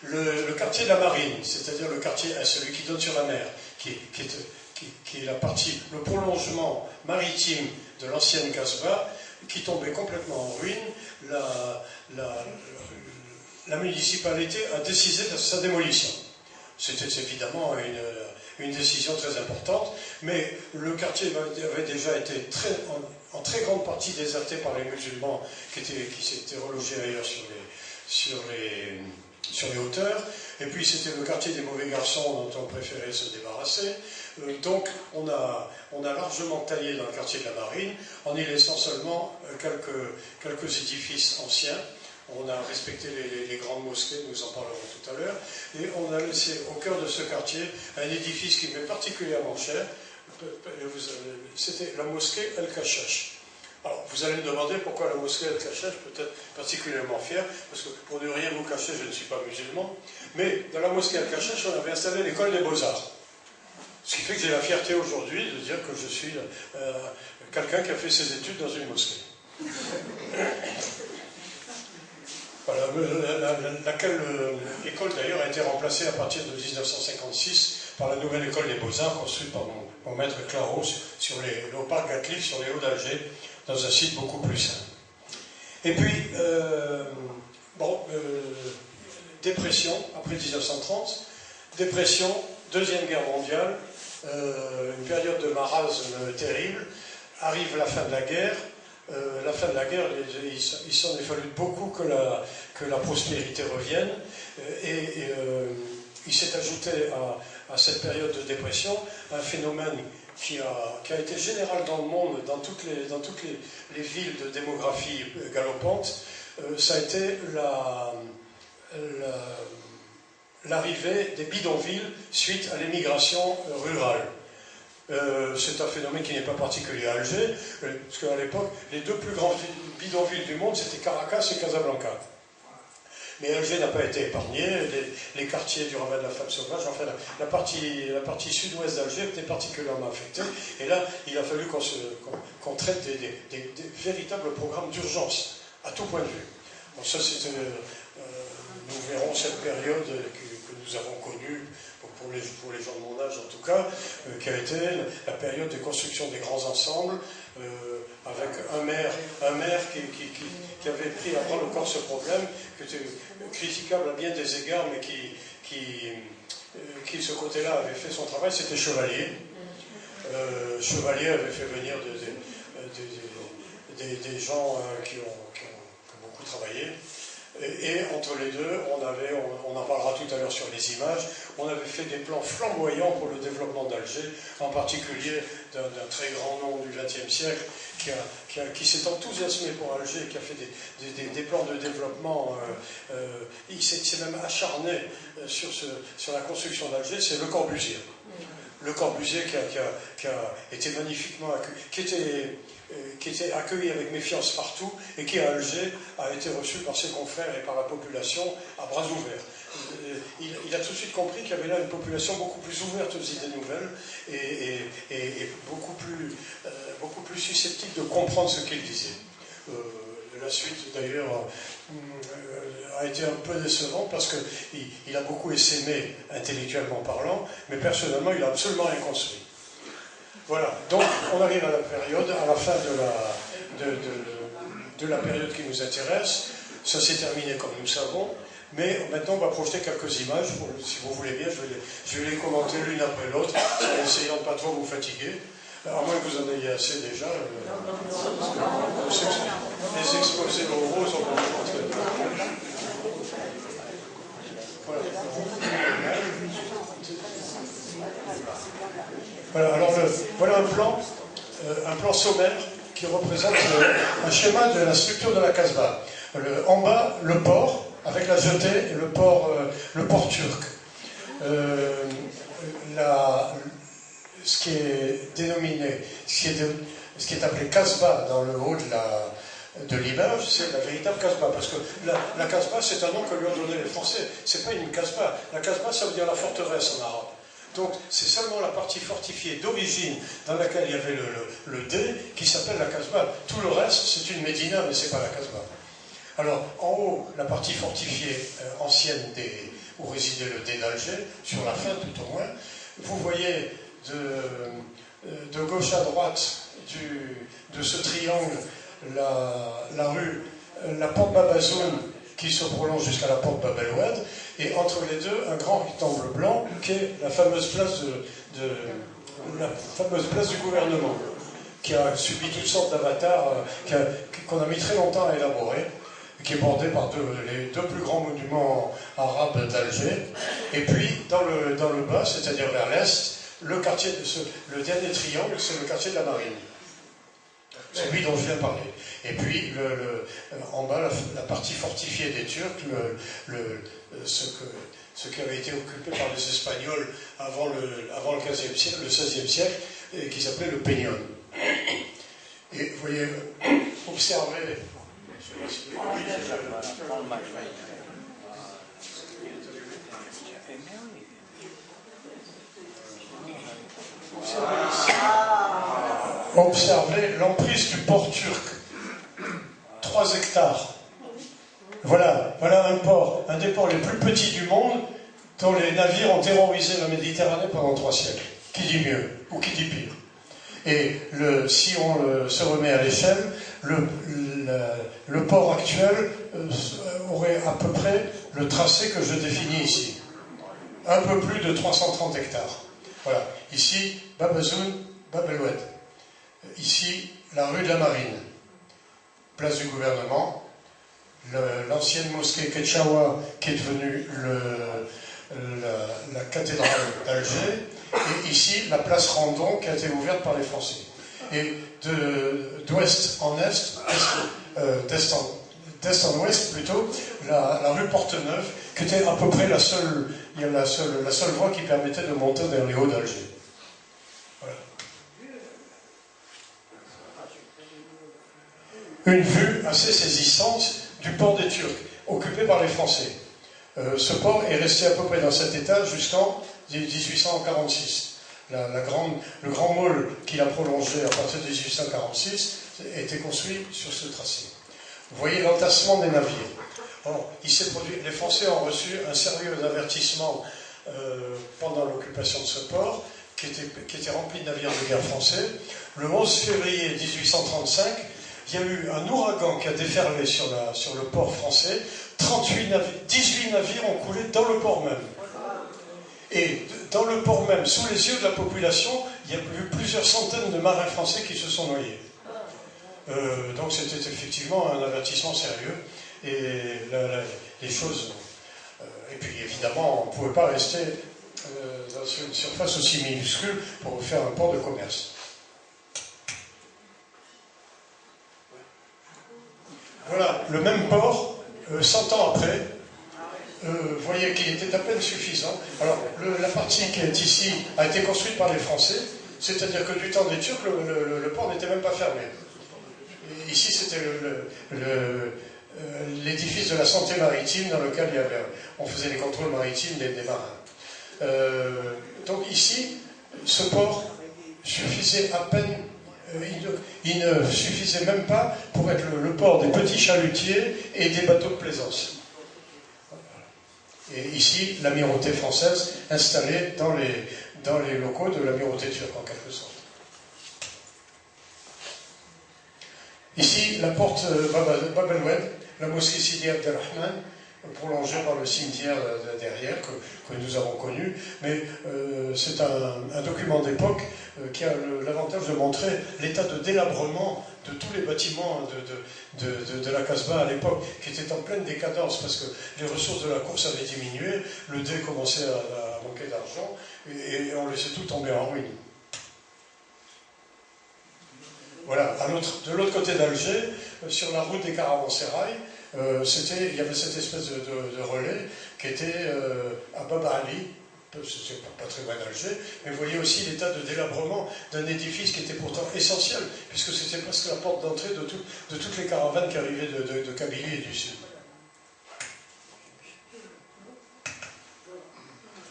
Le quartier de la Marine, c'est-à-dire le quartier, celui qui donne sur la mer, qui est la partie, le prolongement maritime de l'ancienne Casbah, qui tombait complètement en ruine, la municipalité a décidé de sa démolition. C'était évidemment une décision très importante, mais le quartier avait déjà été en très grande partie déserté par les musulmans qui s'étaient relogés ailleurs sur les hauteurs, et puis c'était le quartier des mauvais garçons dont on préférait se débarrasser. Donc on a largement taillé dans le quartier de la Marine, en y laissant seulement quelques édifices anciens. On a respecté les grandes mosquées, nous en parlerons tout à l'heure, et on a laissé au cœur de ce quartier un édifice qui m'est particulièrement cher. C'était la mosquée El-Kashash. Alors, vous allez me demander pourquoi la mosquée El-Kashash peut être particulièrement fière, parce que pour ne rien vous cacher, je ne suis pas musulman, mais dans la mosquée El-Kashash, on avait installé l'école des Beaux-Arts. Ce qui fait que j'ai la fierté aujourd'hui de dire que je suis quelqu'un qui a fait ses études dans une mosquée. Voilà, laquelle école d'ailleurs a été remplacée à partir de 1956 par la nouvelle école des Beaux-Arts construite par mon maître Claros au parc Gatliff, sur les hauts d'Alger, dans un site beaucoup plus sain. Et puis, dépression, après 1930, dépression, Deuxième Guerre mondiale, une période de marasme terrible, arrive la fin de la guerre. La fin de la guerre, il s'en est fallu beaucoup que la prospérité revienne, et il s'est ajouté à cette période de dépression un phénomène qui a été général dans le monde, dans toutes les villes de démographie galopante. Ça a été l'arrivée des bidonvilles suite à l'émigration rurale. C'est un phénomène qui n'est pas particulier à Alger, parce qu'à l'époque, les deux plus grandes bidonvilles du monde, c'était Caracas et Casablanca. Mais Alger n'a pas été épargné, les quartiers du Rabat de la femme sauvage, enfin la partie sud-ouest d'Alger était particulièrement affectée, et là, il a fallu qu'on traite des véritables programmes d'urgence, à tout point de vue. Bon, ça, nous verrons cette période que nous avons connue, pour les gens de mon âge en tout cas, qui a été la période de construction des grands ensembles, avec un maire qui avait pris à bras le corps ce problème, qui était critiquable à bien des égards, mais qui de ce côté-là avait fait son travail, c'était Chevalier. Chevalier avait fait venir des gens qui ont beaucoup travaillé. Et entre les deux, on en parlera tout à l'heure sur les images, on avait fait des plans flamboyants pour le développement d'Alger, en particulier d'un très grand nom du XXe siècle, qui s'est enthousiasmé pour Alger, qui a fait des plans de développement. Il s'est même acharné sur la construction d'Alger, c'est Le Corbusier. Le Corbusier qui a été magnifiquement qui était accueilli avec méfiance partout, et qui à Alger a été reçu par ses confrères et par la population à bras ouverts. Il a tout de suite compris qu'il y avait là une population beaucoup plus ouverte aux idées nouvelles et beaucoup plus susceptible de comprendre ce qu'il disait. La suite d'ailleurs a été un peu décevante parce qu'il a beaucoup essaimé intellectuellement parlant, mais personnellement il n'a absolument rien construit. Voilà, donc on arrive à la période, à la fin de la période qui nous intéresse. Ça s'est terminé comme nous le savons, mais maintenant on va projeter quelques images. Si vous voulez bien, je vais les commenter l'une après l'autre, en essayant de ne pas trop vous fatiguer. À moins que vous en ayez assez déjà. Les exposés oraux sont vraiment très bien. Voilà, alors voilà un plan sommaire qui représente un schéma de la structure de la Casbah. En bas, le port, avec la jetée, et le port turc. Ce qui est dénominé, ce qui est appelé Casbah dans le haut de l'image, c'est la véritable Casbah. Parce que la Casbah, c'est un nom que lui ont donné les Français. C'est pas une Casbah. La Casbah, ça veut dire la forteresse en arabe. Donc, c'est seulement la partie fortifiée d'origine dans laquelle il y avait le dé qui s'appelle la Casbah. Tout le reste, c'est une médina, mais c'est pas la Casbah. Alors, en haut, la partie fortifiée ancienne où résidait le dé d'Alger, sur la fin tout au moins, vous voyez de gauche à droite de ce triangle la rue, la porte Babazoun qui se prolonge jusqu'à la porte Bab el-Oued, et entre les deux, un grand rectangle blanc qui est la fameuse place du gouvernement, qui a subi toutes sortes d'avatars, qu'on a mis très longtemps à élaborer, qui est bordé par les deux plus grands monuments arabes d'Alger. Et puis, dans le bas, c'est-à-dire vers l'est, le dernier triangle, c'est le quartier de la Marine. Celui dont je viens de parler. Et puis, en bas, la partie fortifiée des Turcs, ce qui avait été occupé par les Espagnols avant le XVe siècle, le XVIe siècle, et qui s'appelait le Peñón. Et vous voyez, observez. Observez l'emprise du port turc. 3 hectares. Voilà un des ports les plus petits du monde, dont les navires ont terrorisé la Méditerranée pendant 3 siècles. Qui dit mieux ou qui dit pire? Et si on se remet à l'échelle, le port actuel aurait à peu près le tracé que je définis ici. Un peu plus de 330 hectares. Voilà. Ici, Babazoun, Bab el-Oued. Ici, la rue de la Marine. Place du gouvernement. L'ancienne mosquée Ketchaoua, qui est devenue la cathédrale d'Alger. Et ici, la place Randon, qui a été ouverte par les Français. Et d'ouest en est, d'est en ouest plutôt, la rue Porteneuve, qui était à peu près la seule voie qui permettait de monter vers les hauts d'Alger. Voilà. Une vue assez saisissante du port des Turcs, occupé par les Français. Ce port est resté à peu près dans cet état jusqu'en 1846. Le grand môle qui l'a prolongé à partir de 1846 était construit sur ce tracé. Vous voyez l'entassement des navires. Or, les Français ont reçu un sérieux avertissement pendant l'occupation de ce port, qui était rempli de navires de guerre français. Le 11 février 1835, il y a eu un ouragan qui a déferlé sur le port français. 18 navires ont coulé dans le port même. Et dans le port même, sous les yeux de la population, il y a eu plusieurs centaines de marins français qui se sont noyés. Donc c'était effectivement un avertissement sérieux. Et les choses... et puis évidemment, on ne pouvait pas rester dans une surface aussi minuscule pour faire un port de commerce. Voilà, le même port, 100 ans après, vous voyez qu'il était à peine suffisant. Alors, la partie qui est ici a été construite par les Français, c'est-à-dire que du temps des Turcs, le port n'était même pas fermé. Et ici, c'était l'édifice de la santé maritime dans lequel on faisait les contrôles maritimes des marins. Donc ici, ce port suffisait à peine, il ne suffisait même pas pour être le port des petits chalutiers et des bateaux de plaisance. Et ici, l'amirauté française installée dans les locaux de l'amirauté turque, en quelque sorte. Ici, la porte Bab el-Oued, la mosquée Sidi Abdelrahman, prolongée par le cimetière derrière, que nous avons connu. Mais c'est un document d'époque qui a l'avantage de montrer l'état de délabrement de tous les bâtiments de la Casbah à l'époque, qui était en pleine décadence, parce que les ressources de la course avaient diminué, le dé commençait à manquer d'argent, et on laissait tout tomber en ruine. Voilà, de l'autre côté d'Alger, sur la route des Caravansérail, il y avait cette espèce de relais qui était à Bab Ali, c'est pas très loin d'Alger, mais vous voyez aussi l'état de délabrement d'un édifice qui était pourtant essentiel, puisque c'était presque la porte d'entrée de toutes les caravanes qui arrivaient de Kabylie et du Sud.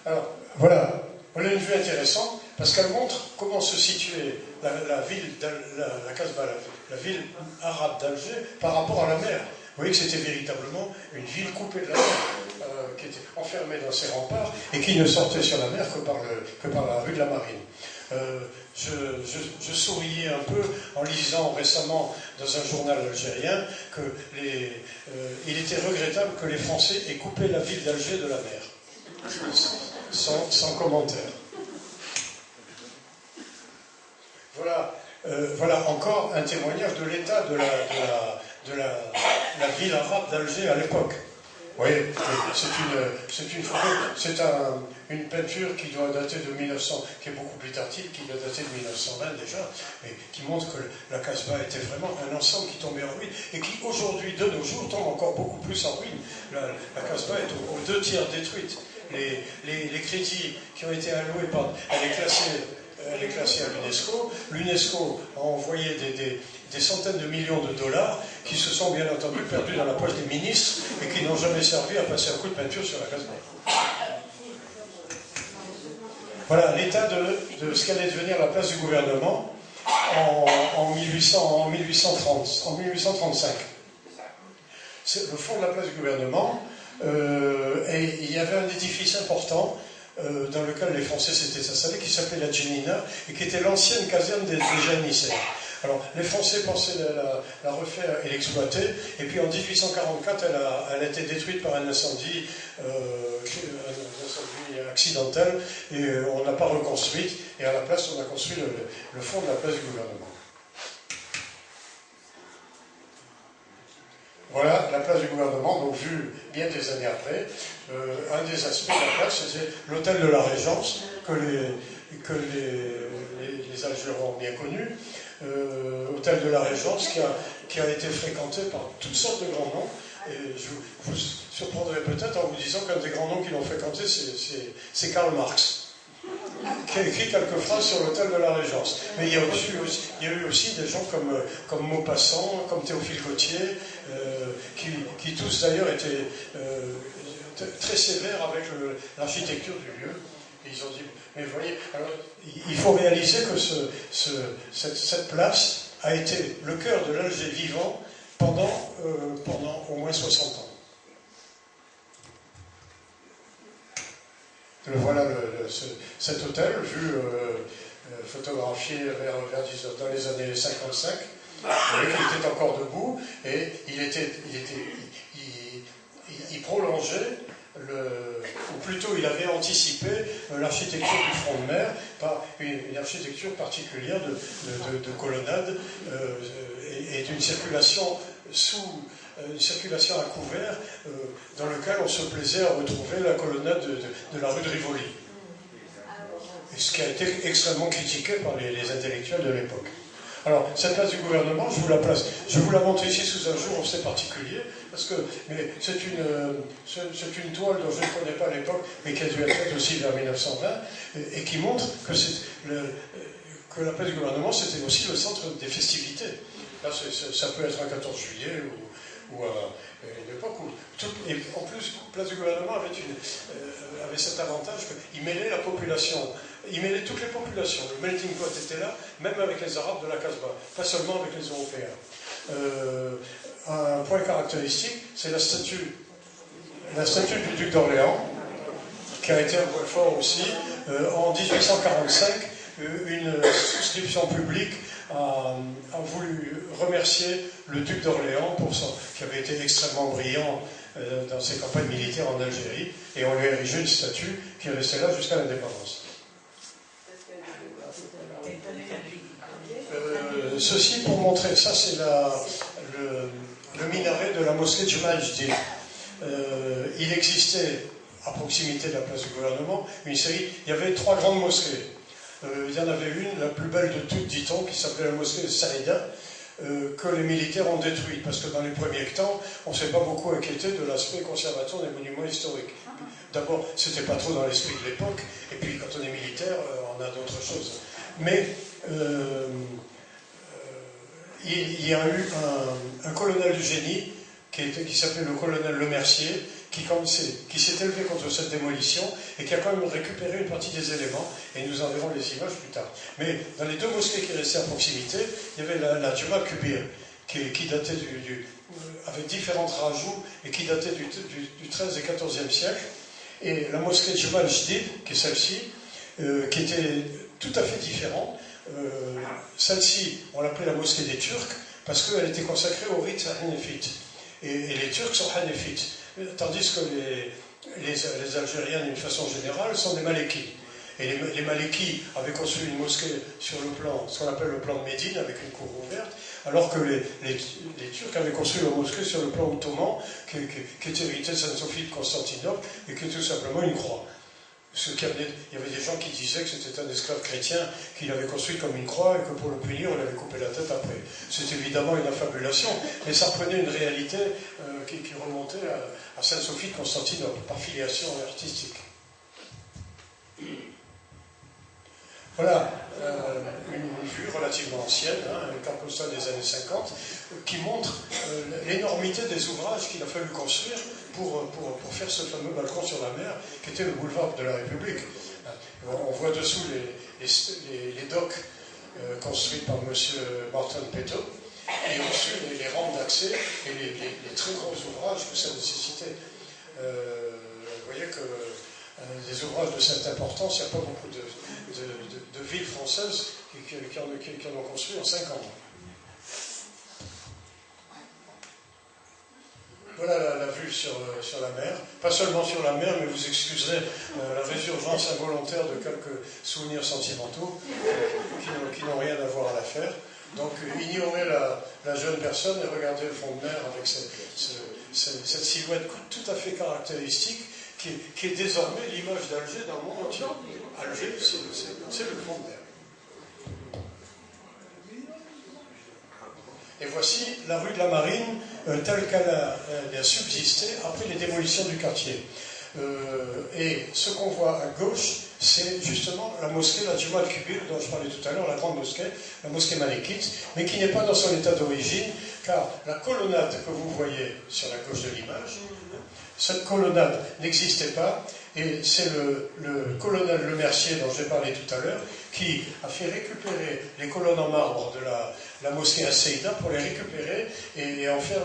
Alors, voilà une vue intéressante, parce qu'elle montre comment se situait la ville, la Casbah, la ville arabe d'Alger, par rapport à la mer. Vous voyez que c'était véritablement une ville coupée de la mer, qui était enfermée dans ses remparts, et qui ne sortait sur la mer que par la rue de la Marine. Je souriais un peu en lisant récemment dans un journal algérien qu'il était regrettable que les Français aient coupé la ville d'Alger de la mer. Sans commentaire. Voilà encore un témoignage de l'état de la ville arabe d'Alger à l'époque. Vous voyez, c'est une peinture qui doit dater de 1900, qui est beaucoup plus tardive, qui doit dater de 1920 déjà, mais qui montre que la Casbah était vraiment un ensemble qui tombait en ruine, et qui aujourd'hui, de nos jours, tombe encore beaucoup plus en ruine. La Casbah est aux 2 tiers détruite. Les crédits qui ont été alloués elle est classée à l'UNESCO. L'UNESCO a envoyé des centaines de millions de dollars qui se sont bien entendu perdus dans la poche des ministres et qui n'ont jamais servi à passer un coup de peinture sur la Casbah. Voilà l'état de ce qu'allait devenir la place du gouvernement en 1835. C'est le fond de la place du gouvernement. Et il y avait un édifice important dans lequel les Français s'étaient installés, qui s'appelait la Djenina, et qui était l'ancienne caserne des janissaires. Alors, les Français pensaient la refaire et l'exploiter, et puis en 1844, elle a été détruite par un incendie accidentel, et on n'a pas reconstruite, et à la place, on a construit le fond de la place du gouvernement. Voilà la place du gouvernement, donc vue bien des années après. Un des aspects de la place, c'était l'hôtel de la Régence, que les Algériens ont bien connu. Hôtel de la Régence qui a été fréquenté par toutes sortes de grands noms. Et je vous surprendrai peut-être en vous disant qu'un des grands noms qui l'ont fréquenté, c'est Karl Marx, qui a écrit quelques phrases sur l'hôtel de la Régence. Mais il y a eu aussi des gens comme Maupassant, comme Théophile Gautier, qui tous d'ailleurs étaient très sévères avec l'architecture du lieu. Et ils ont dit, mais vous voyez, alors, il faut réaliser que cette place a été le cœur de l'Alger vivant pendant au moins 60 ans. Voilà cet hôtel, vu photographié dans les années 55, il était encore debout, et il prolongeait, ou plutôt il avait anticipé l'architecture du front de mer par une architecture particulière de colonnade et d'une circulation une circulation à couvert dans laquelle on se plaisait à retrouver la colonnade de la rue de Rivoli. Et ce qui a été extrêmement critiqué par les intellectuels de l'époque. Alors, cette place du gouvernement, je vous la montre ici sous un jour assez particulier, parce que c'est une toile dont je ne connais pas l'époque, mais qui a dû être faite aussi vers 1920, et qui montre que la place du gouvernement, c'était aussi le centre des festivités. Là, ça peut être un 14 juillet ou à une époque où... Et en plus, place du gouvernement avait cet avantage qu'il mêlait la population. Il mêlait toutes les populations. Le melting pot était là, même avec les Arabes de la Casbah, pas seulement avec les Européens. Un point caractéristique, c'est la statue du duc d'Orléans, qui a été un point fort aussi. En 1845, une souscription publique a voulu remercier le duc d'Orléans qui avait été extrêmement brillant dans ses campagnes militaires en Algérie, et on lui a érigé une statue qui est restée là jusqu'à l'indépendance. Ceci pour montrer, ça c'est le minaret de la mosquée Jumal Jdid. Il existait à proximité de la place du gouvernement une série, il y avait 3 grandes mosquées. Il y en avait une, la plus belle de toutes, dit-on, qui s'appelait la mosquée de Saïda, que les militaires ont détruite, parce que dans les premiers temps, on ne s'est pas beaucoup inquiété de l'aspect conservateur des monuments historiques. D'abord, c'était pas trop dans l'esprit de l'époque, et puis quand on est militaire, on a d'autres choses. Mais il y a eu un colonel du génie qui s'appelait le colonel Lemercier, qui s'est élevé contre cette démolition et qui a quand même récupéré une partie des éléments, et nous en verrons les images plus tard. Mais dans les 2 mosquées qui restaient à proximité, il y avait la Juma Kubir, qui datait avec différents rajouts, et qui datait du 13 et 14e siècle, et la mosquée Juma al-Jdid, qui est celle-ci, qui était tout à fait différente. Celle-ci, on l'appelait la mosquée des Turcs, parce qu'elle était consacrée au rite hanéfite. Et les Turcs sont hanéfites, tandis que les Algériens, d'une façon générale, sont des Malékis. Et les Malékis avaient construit une mosquée sur le plan, ce qu'on appelle le plan de Médine, avec une cour ouverte, alors que les Turcs avaient construit leur mosquée sur le plan ottoman, qui est hérité de Sainte-Sophie de Constantinople, et qui est tout simplement une croix. Il y avait des gens qui disaient que c'était un esclave chrétien qu'il avait construit comme une croix, et que pour le punir, on avait coupé la tête après. C'est évidemment une affabulation, mais ça reprenait une réalité qui remontait à Sainte-Sophie de Constantinople, par filiation artistique. Voilà une vue relativement ancienne, une carte postale des années 50, qui montre l'énormité des ouvrages qu'il a fallu construire pour faire ce fameux balcon sur la mer, qui était le boulevard de la République. On voit dessous les docks construits par M. Martin Peto, et au-dessus les rampes d'accès et les très gros ouvrages que ça nécessitait. Vous voyez que des ouvrages de cette importance, il n'y a pas beaucoup de villes françaises qui en ont construit en 5 ans. Voilà la vue sur la mer. Pas seulement sur la mer, mais vous excuserez la résurgence involontaire de quelques souvenirs sentimentaux qui n'ont rien à voir à l'affaire. Donc ignorez la jeune personne et regardez le fond de mer avec cette silhouette tout à fait caractéristique qui est désormais l'image d'Alger dans le monde entier. Alger, c'est le fond de mer. Et voici la rue de la Marine telle qu'elle a subsisté après les démolitions du quartier. Et ce qu'on voit à gauche, c'est justement la mosquée, la Juma al-Kubir, dont je parlais tout à l'heure, la grande mosquée, la mosquée malékite, mais qui n'est pas dans son état d'origine, car la colonnade que vous voyez sur la gauche de l'image, cette colonnade n'existait pas, et c'est le colonel Lemercier, dont j'ai parlé tout à l'heure, qui a fait récupérer les colonnes en marbre de la mosquée Asseïda pour les récupérer et en faire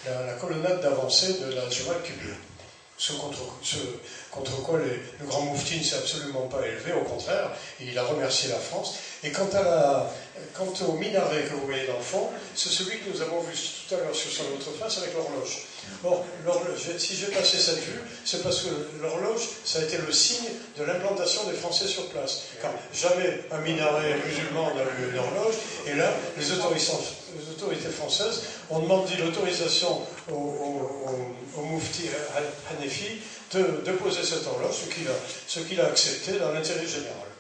la colonnade d'avancée de la Juma al-Kubir. Ce contre quoi le grand moufti ne s'est absolument pas élevé, au contraire, il a remercié la France. Et quant au minaret que vous voyez dans le fond, c'est celui que nous avons vu tout à l'heure sur son autre face avec l'horloge. Or, si j'ai passé cette vue, c'est parce que l'horloge, ça a été le signe de l'implantation des Français sur place. Car jamais un minaret musulman n'a eu une horloge, et là, les autorités françaises ont demandé l'autorisation au moufti Hanefi de poser cette horloge, ce qu'il a accepté dans l'intérêt général.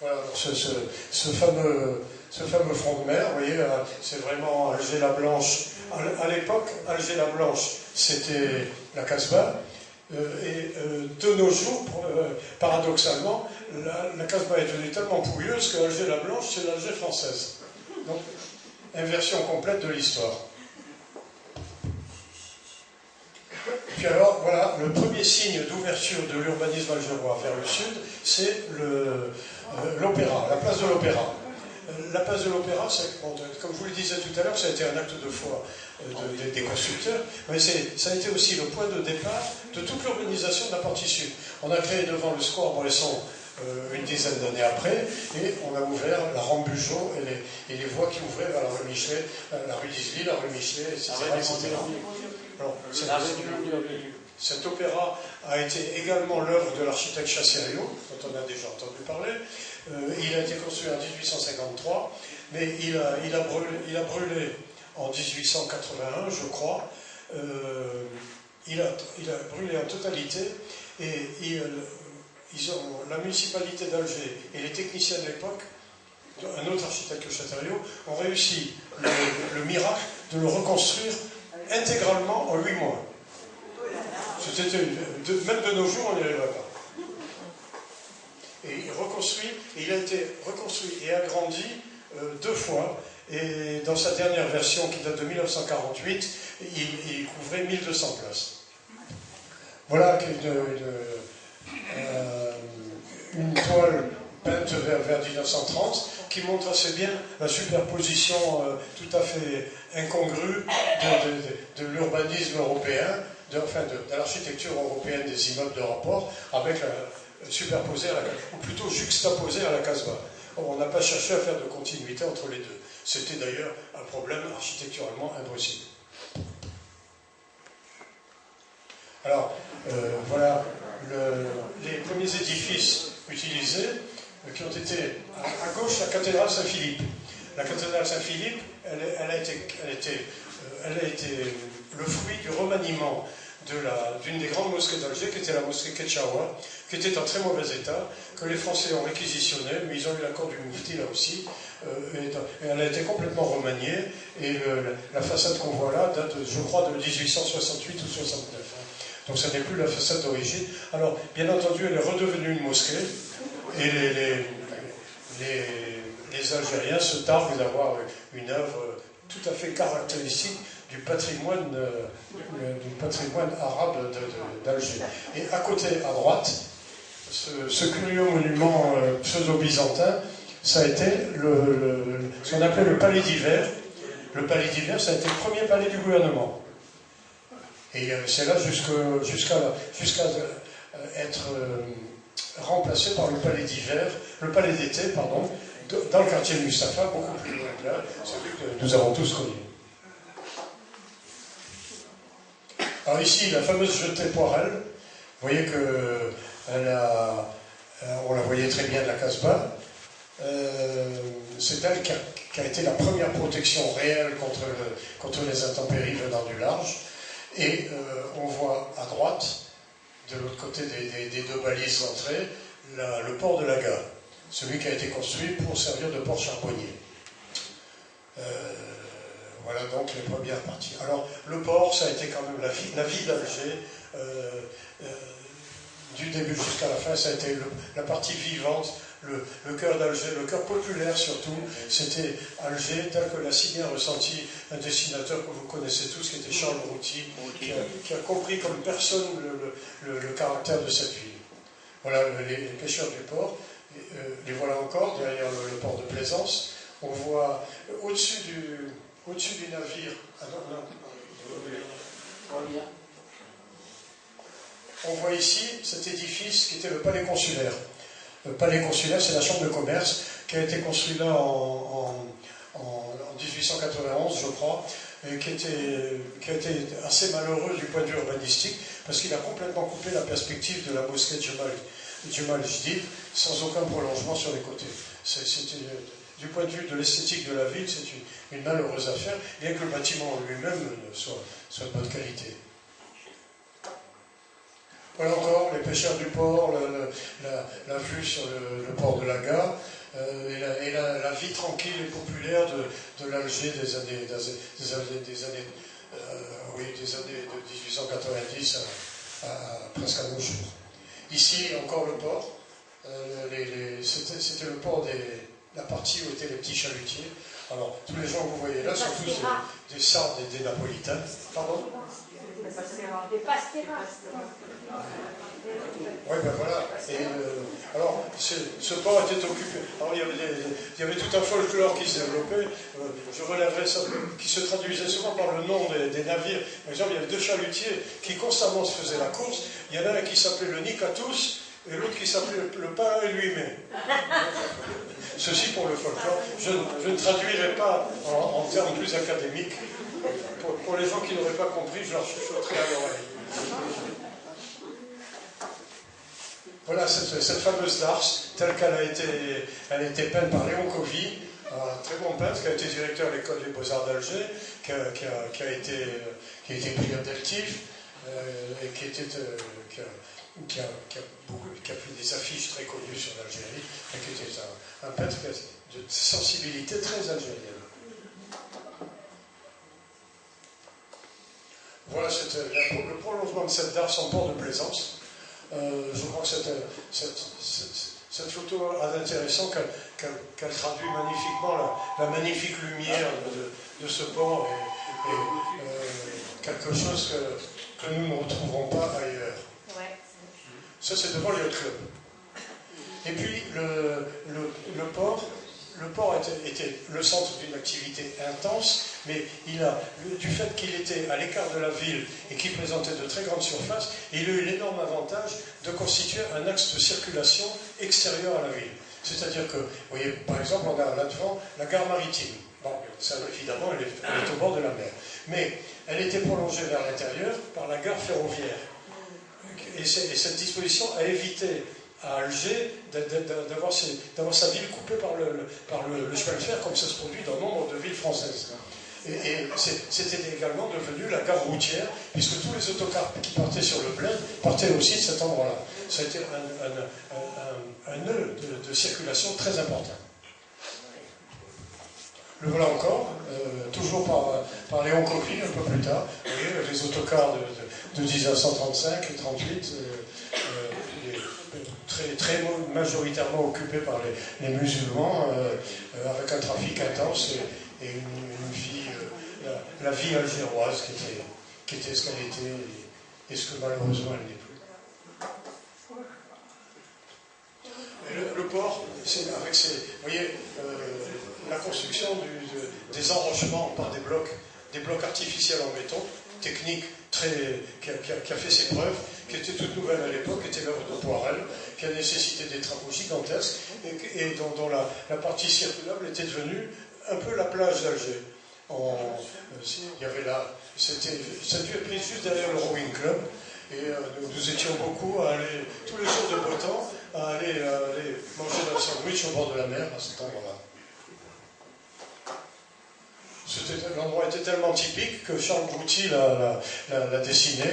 Voilà, ce fameux front de mer, vous voyez, c'est vraiment Alger-la-Blanche. À l'époque, Alger-la-Blanche, c'était la Casbah. Et de nos jours, paradoxalement, la Casbah est devenue tellement pouilleuse que Alger-la-Blanche, c'est l'Alger française. Donc, inversion complète de l'histoire. Puis alors, voilà, le premier signe d'ouverture de l'urbanisme algérois vers le sud, c'est l'opéra, la place de l'opéra. la place de l'Opéra, bon, comme je vous le disais tout à l'heure, ça a été un acte de foi des constructeurs, mais ça a été aussi le point de départ de toute l'urbanisation de la partie sud. On a créé devant le square Bresson une dizaine d'années après, et on a ouvert la rampe Bugeaud et les voies qui ouvraient vers la rue Michelet, la rue d'Isly, la rue Michelet, etc. Alors, cet opéra a été également l'œuvre de l'architecte Chassériau, dont on a déjà entendu parler. Il a été construit en 1853, mais il a brûlé en 1881, je crois. Il a brûlé en totalité, et la municipalité d'Alger et les techniciens de l'époque, un autre architecte que Chassériau, ont réussi le miracle de le reconstruire intégralement en 8 mois. Même de nos jours, on n'y arriverait pas. Et il a été reconstruit et agrandi 2 fois. Et dans sa dernière version, qui date de 1948, il couvrait 1200 places. Voilà une toile peinte vers 1930 qui montre assez bien la superposition tout à fait incongrue de l'urbanisme européen, de l'architecture européenne des immeubles de rapport, avec superposée, ou plutôt juxtaposée à la Casbah. On n'a pas cherché à faire de continuité entre les deux. C'était d'ailleurs un problème architecturalement impossible. Alors, voilà les premiers édifices utilisés, qui ont été à gauche, la cathédrale Saint-Philippe. La cathédrale Saint-Philippe, elle a été le fruit du remaniement d'une des grandes mosquées d'Alger, qui était la mosquée Ketchaoua, qui était en très mauvais état, que les Français ont réquisitionné, mais ils ont eu l'accord du Moufti là aussi, et elle a été complètement remaniée, et la façade qu'on voit là date, je crois, de 1868 ou 69. Donc ça n'est plus la façade d'origine. Alors, bien entendu, elle est redevenue une mosquée, et les Algériens se targuent d'avoir une œuvre tout à fait caractéristique du patrimoine arabe d'Alger. Et à côté, à droite, ce curieux monument pseudo-byzantin, ça a été ce qu'on appelait le palais d'hiver. Le palais d'hiver, ça a été le premier palais du gouvernement. Et c'est là jusqu'à être remplacé par le palais d'hiver, le palais d'été, pardon, dans le quartier de Mustapha, beaucoup plus loin que là, celui que nous avons tous connu. Alors ici, la fameuse jetée Poirel, vous voyez que on la voyait très bien de la Casbah. C'est elle qui a été la première protection réelle contre les intempéries venant du large. Et on voit à droite, de l'autre côté des 2 balises d'entrée, le port de Laga, celui qui a été construit pour servir de port charbonnier. Voilà donc les premières parties. Alors, le port, ça a été quand même la vie d'Alger. Du début jusqu'à la fin, ça a été la partie vivante, le cœur d'Alger, le cœur populaire surtout. C'était Alger, tel que l'a si bien ressenti un dessinateur que vous connaissez tous, qui était Charles Routy, qui a compris comme personne le caractère de cette ville. Voilà les pêcheurs du port. Les voilà encore, derrière le port de Plaisance. On voit au-dessus du navire. Ah non. On voit ici cet édifice qui était le palais consulaire. Le palais consulaire, c'est la chambre de commerce qui a été construite là en 1891, je crois, et qui a été assez malheureux du point de vue urbanistique, parce qu'il a complètement coupé la perspective de la mosquée Djemal Jdid, sans aucun prolongement sur les côtés. Du point de vue de l'esthétique de la ville, c'est une malheureuse affaire, bien que le bâtiment lui-même soit de bonne qualité. Voilà encore les pêcheurs du port, la vue sur le port de Laga, et la vie tranquille et populaire de l'Alger des années de 1890 à presque à nos jours. Ici, encore le port. C'était le port la partie où étaient les petits chalutiers. Alors, tous les gens que vous voyez là sont tous des Sardes et des Napolitains. Pardon ? Des Pastéras. Oui, ben voilà. Et, alors, ce port était occupé. Alors, il y avait tout un folklore qui se développait. Je relèverais ça, qui se traduisait souvent par le nom des navires. Par exemple, il y avait deux chalutiers qui constamment se faisaient la course. Il y en a un qui s'appelait le Nicatus et l'autre qui s'appelait le pain lui-même. Ceci pour le folklore. Je ne traduirai pas en termes plus académiques. Pour les gens qui n'auraient pas compris, je leur chuchoterai à l'oreille. Voilà cette fameuse Dars, telle qu'elle a été peinte par Léon Covy, un très bon peintre qui a été directeur de l'école des Beaux-Arts d'Alger, qui a été pris à Deltif, et qui a fait des affiches très connues sur l'Algérie, et qui était un peintre de sensibilité très algérienne. Voilà le prolongement de cette Dars en port de plaisance. Je crois que cette photo a d'intéressant qu'elle traduit magnifiquement la magnifique lumière de ce port et quelque chose que nous ne retrouverons pas ailleurs. Ouais. Ça, c'est devant le club. Et puis, le port était le centre d'une activité intense, mais du fait qu'il était à l'écart de la ville et qu'il présentait de très grandes surfaces, il a eu l'énorme avantage de constituer un axe de circulation extérieur à la ville. C'est-à-dire que, vous voyez, par exemple, on a là devant la gare maritime. Bon, ça, évidemment, elle est au bord de la mer. Mais elle était prolongée vers l'intérieur par la gare ferroviaire. Et cette disposition a évité à Alger d'avoir sa ville coupée par le chemin de fer, comme ça se produit dans nombre de villes françaises. Et c'était également devenu la gare routière, puisque tous les autocars qui partaient sur le bled partaient aussi de cet endroit-là. Ça a été un nœud de circulation très important. Le voilà encore, toujours par Léon Covy, un peu plus tard. Vous voyez, les autocars de 1935 et 1938, très majoritairement occupés par les musulmans, avec un trafic intense et une vie, la vie algéroise qui était ce qu'elle était et ce que malheureusement elle n'est plus. Et le port, c'est avec vous voyez, la construction des enrochements par des blocs artificiels en béton, technique qui a fait ses preuves, qui était toute nouvelle à l'époque, qui était l'œuvre de Poirel, qui a nécessité des travaux gigantesques et dont la partie circulable était devenue un peu la plage d'Alger. Il y avait là, cette vue est prise juste derrière le Rowing Club, et nous étions beaucoup à aller, tous les jours de beau temps, à aller manger notre sandwich au bord de la mer à cet endroit-là. L'endroit était tellement typique que Charles Brouty l'a dessiné.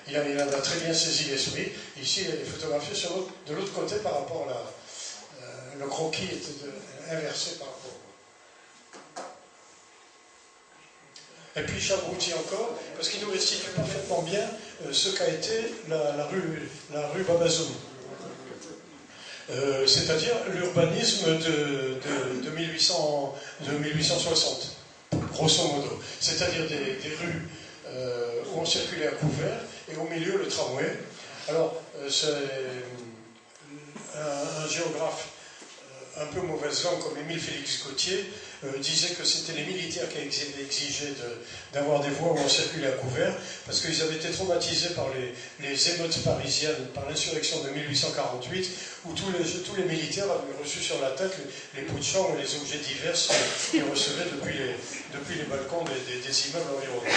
Il en a très bien saisi l'esprit. Ici, il est photographié de l'autre côté par rapport à le croquis était inversé par rapport. Et puis Charles Brouty encore, parce qu'il nous restitue parfaitement bien ce qu'a été la rue Babazoun. C'est-à-dire l'urbanisme de 1860, grosso modo. C'est-à-dire des rues où on circulait à couvert et au milieu le tramway. Alors, c'est un géographe un peu mauvaise langue comme Émile Félix Gauthier disait que c'était les militaires qui exigeaient d'avoir des voies où on circulait à couvert, parce qu'ils avaient été traumatisés par les émeutes parisiennes, par l'insurrection de 1848, où tous les militaires avaient reçu sur la tête les pots de chambre et les objets divers qu'ils recevaient depuis les balcons des immeubles environnants.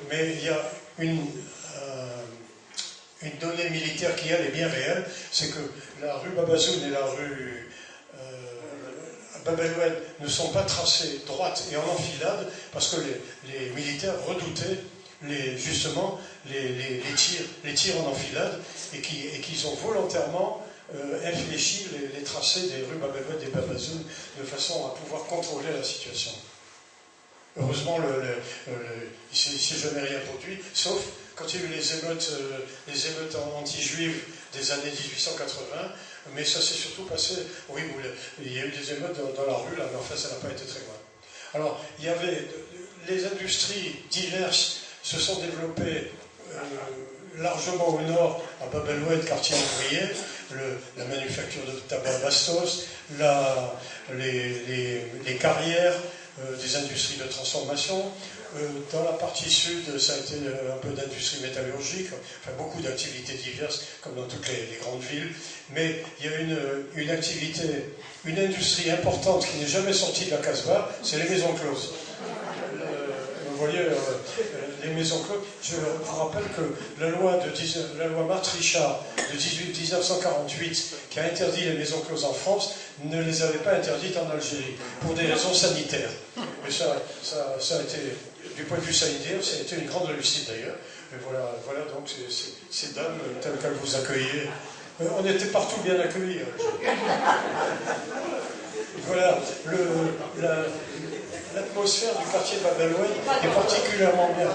Mais il y a une donnée militaire qui, elle, est bien réelle, c'est que la rue Babazoun et la rue Bab el-Oued ne sont pas tracées droites et en enfilade, parce que les militaires redoutaient justement les tirs en enfilade, et qu'ils ont volontairement infléchi les tracés des rues Bab el-Oued et Babazoun de façon à pouvoir contrôler la situation. Heureusement, il ne s'est jamais rien produit, sauf quand il y a eu les émeutes anti-juives des années 1880, mais ça s'est surtout passé, oui, il y a eu des émeutes dans la rue, là, mais enfin, ça n'a pas été très loin. Alors, il y avait les industries diverses se sont développés largement au nord, à Bab el-Oued, quartier ouvrier, la manufacture de tabac Bastos, les carrières, des industries de transformation. Dans la partie sud, ça a été un peu d'industrie métallurgique, enfin beaucoup d'activités diverses, comme dans toutes les grandes villes. Mais il y a une activité, une industrie importante qui n'est jamais sortie de la Casbah, c'est les maisons closes. Vous voyez, les maisons closes, je vous rappelle que la loi Martre-Richard de 1948, qui a interdit les maisons closes en France, ne les avait pas interdites en Algérie, pour des raisons sanitaires. Mais ça a été, du point de vue sanitaire, ça a été une grande réussite d'ailleurs. Et voilà donc ces dames telles qu'elles vous accueillaient. On était partout bien accueillis. Voilà, l'atmosphère du quartier de Bab el-Oued est particulièrement bien.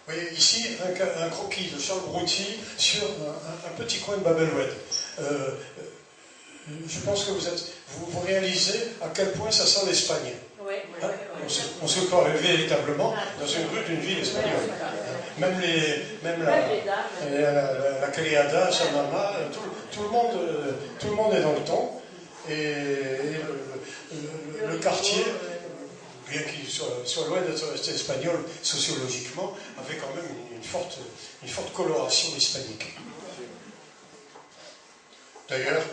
Vous voyez ici un croquis de Charles Brouty sur un petit coin de Bab el-Oued. Je pense que vous réalisez à quel point ça sent l'Espagne. Hein? On se croirait véritablement dans une rue d'une ville espagnole. Même la Criada, Samama, tout le monde est dans le ton. Et le quartier, bien qu'il soit loin d'être resté espagnol sociologiquement, avait quand même une forte coloration hispanique. D'ailleurs,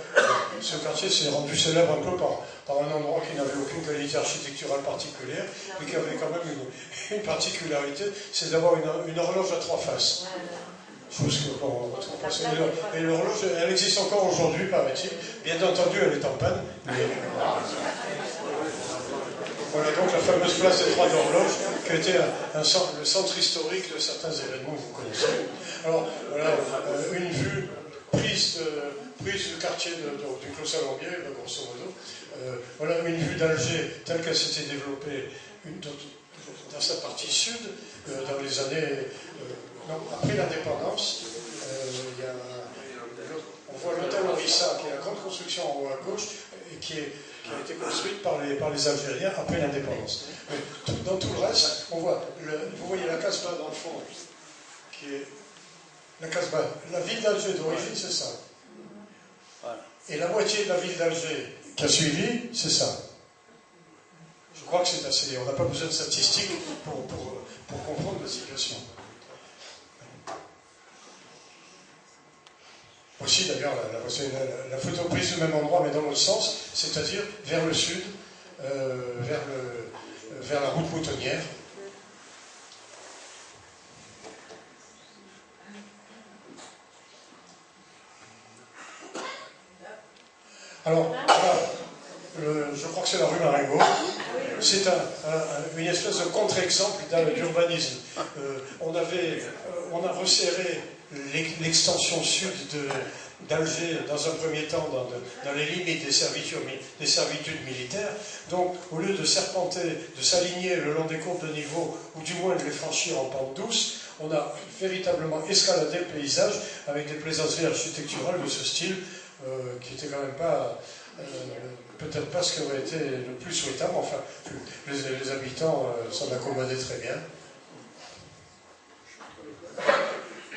ce quartier s'est rendu célèbre un peu par un endroit qui n'avait aucune qualité architecturale particulière, mais qui avait quand même une particularité, c'est d'avoir une horloge à 3 faces. Chose que l'on retrouve pas. Et l'horloge, elle existe encore aujourd'hui, paraît-il. Bien entendu, elle est en panne. Mais... Voilà donc la fameuse place des 3 horloges, qui a été le centre historique de certains événements que vous connaissez. Alors, voilà, une vue prise du quartier du Clos Salombier, grosso modo. Voilà une vue d'Alger telle qu'elle s'était développée dans sa partie sud, dans les années... après l'indépendance. On voit l'hôtel Orissa, qui est la grande construction en haut à gauche, et qui a été construite par les Algériens après l'indépendance. Mais dans tout le reste, on voit, vous voyez la Casbah dans le fond, qui est la Casbah. La ville d'Alger d'origine, c'est ça. Et la moitié de la ville d'Alger qui a suivi, c'est ça. Je crois que c'est assez. On n'a pas besoin de statistiques pour comprendre la situation. Aussi, d'ailleurs, la photo prise du même endroit, mais dans l'autre sens, c'est-à-dire vers le sud, vers la route moutonnière. Alors, je crois que c'est la rue Marengo. C'est une espèce de contre-exemple d'urbanisme. On a resserré l'extension sud d'Alger dans un premier temps dans les limites des servitudes militaires. Donc, au lieu de serpenter, de s'aligner le long des courbes de niveau, ou du moins de les franchir en pente douce, on a véritablement escaladé le paysage avec des plaisanteries architecturales de ce style, qui n'était quand même pas... peut-être pas ce qui aurait été le plus souhaitable, enfin, les habitants s'en accommodaient très bien.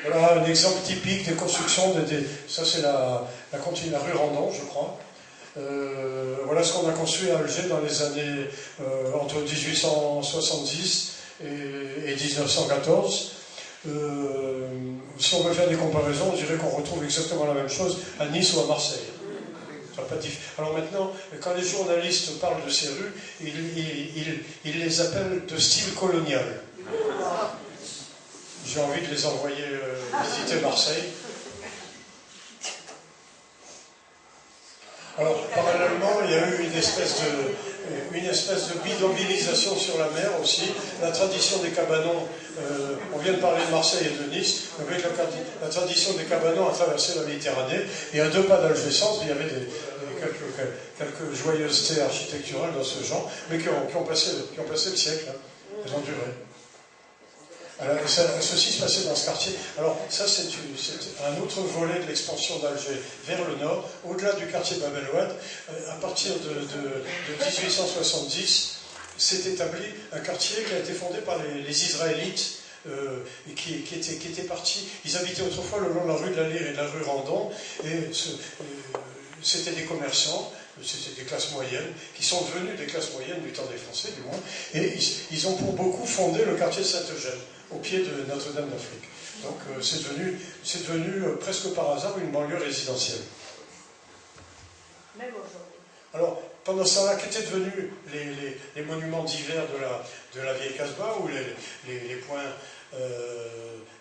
Voilà un exemple typique des constructions, ça c'est la rue Randon, je crois. Voilà ce qu'on a construit à Alger dans les années entre 1870 et 1914. Si on veut faire des comparaisons, on dirait qu'on retrouve exactement la même chose à Nice ou à Marseille. Alors maintenant, quand les journalistes parlent de ces rues, ils les appellent de style colonial. J'ai envie de les envoyer visiter Marseille. Alors, parallèlement, il y a eu une espèce de bidonvillisation sur la mer aussi. La tradition des cabanons, on vient de parler de Marseille et de Nice, avec la tradition des cabanons a traversé la Méditerranée, et à 2 pas d'Alger-Centre, il y avait quelques joyeusetés architecturales dans ce genre, mais qui ont passé le siècle, hein. Elles ont duré. Alors, ceci se passait dans ce quartier. Alors, ça, c'est un autre volet de l'expansion d'Alger vers le nord, au-delà du quartier Bab el Oued. À partir de 1870, s'est établi un quartier qui a été fondé par les Israélites, qui étaient partis. Ils habitaient autrefois le long de la rue de la Lyre et de la rue Randon, et c'était des commerçants, c'était des classes moyennes, qui sont devenus des classes moyennes du temps des Français, du moins, et ils ont pour beaucoup fondé le quartier de Saint-Eugène, au pied de Notre-Dame d'Afrique. Donc c'est devenu presque par hasard une banlieue résidentielle. Même aujourd'hui. Alors, pendant ce temps-là, qu'étaient devenus les monuments divers de la vieille Casbah, ou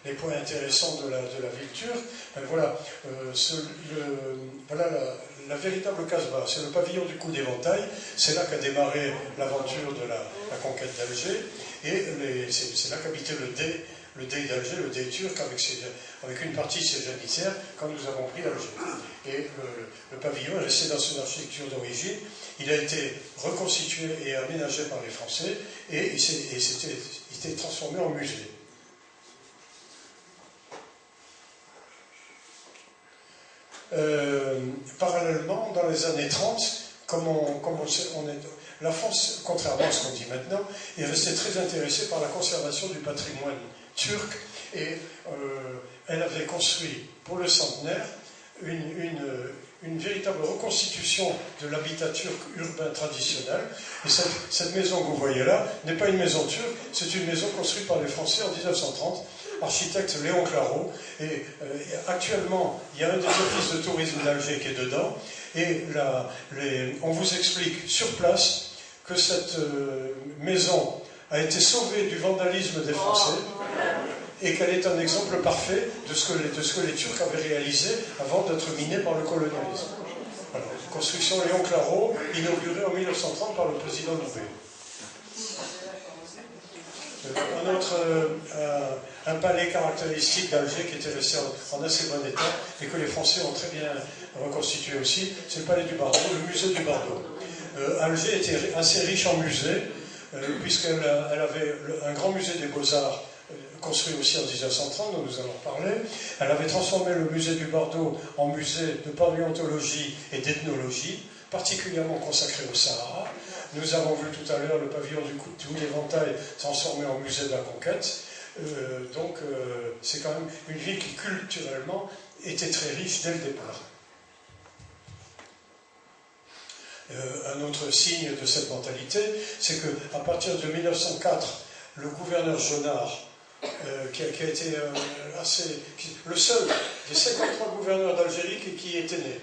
les points intéressants de la ville turque? Voilà, voilà la véritable Casbah, c'est le pavillon du coup d'éventail. C'est là qu'a démarré l'aventure de la conquête d'Alger, et c'est là qu'habitait le Dey d'Alger, le Dey turc, avec une partie de ses janissaires, quand nous avons pris Alger. Et le pavillon est resté dans son architecture d'origine. Il a été reconstitué et aménagé par les Français, et il s'était transformé en musée. Parallèlement, dans les années 30, la France, contrairement à ce qu'on dit maintenant, est restée très intéressée par la conservation du patrimoine turc, et elle avait construit pour le centenaire une véritable reconstitution de l'habitat turc urbain traditionnel. Et cette maison que vous voyez là n'est pas une maison turque, c'est une maison construite par les Français en 1930, architecte Léon Claro. Et actuellement, il y a un des offices de tourisme d'Alger qui est dedans, et on vous explique sur place que cette maison a été sauvée du vandalisme des Français, et qu'elle est un exemple parfait de ce que les Turcs avaient réalisé avant d'être minés par le colonialisme. Voilà. Construction Léon Claro, inaugurée en 1930 par le président Loubet. Un palais caractéristique d'Alger qui était resté en assez bon état et que les Français ont très bien reconstitué aussi, c'est le palais du Bardo, le musée du Bardo. Alger était assez riche en musées, puisqu'elle avait un grand musée des Beaux-Arts, construit aussi en 1930, dont nous allons parler. Elle avait transformé le musée du Bardo en musée de paléontologie et d'ethnologie, particulièrement consacré au Sahara. Nous avons vu tout à l'heure le pavillon du coup d'éventail transformé en musée de la conquête. Donc c'est quand même une ville qui culturellement était très riche dès le départ. Un autre signe de cette mentalité, c'est qu'à partir de 1904, le gouverneur Jonard, qui a été le seul des 53 gouverneurs d'Algérie qui était né.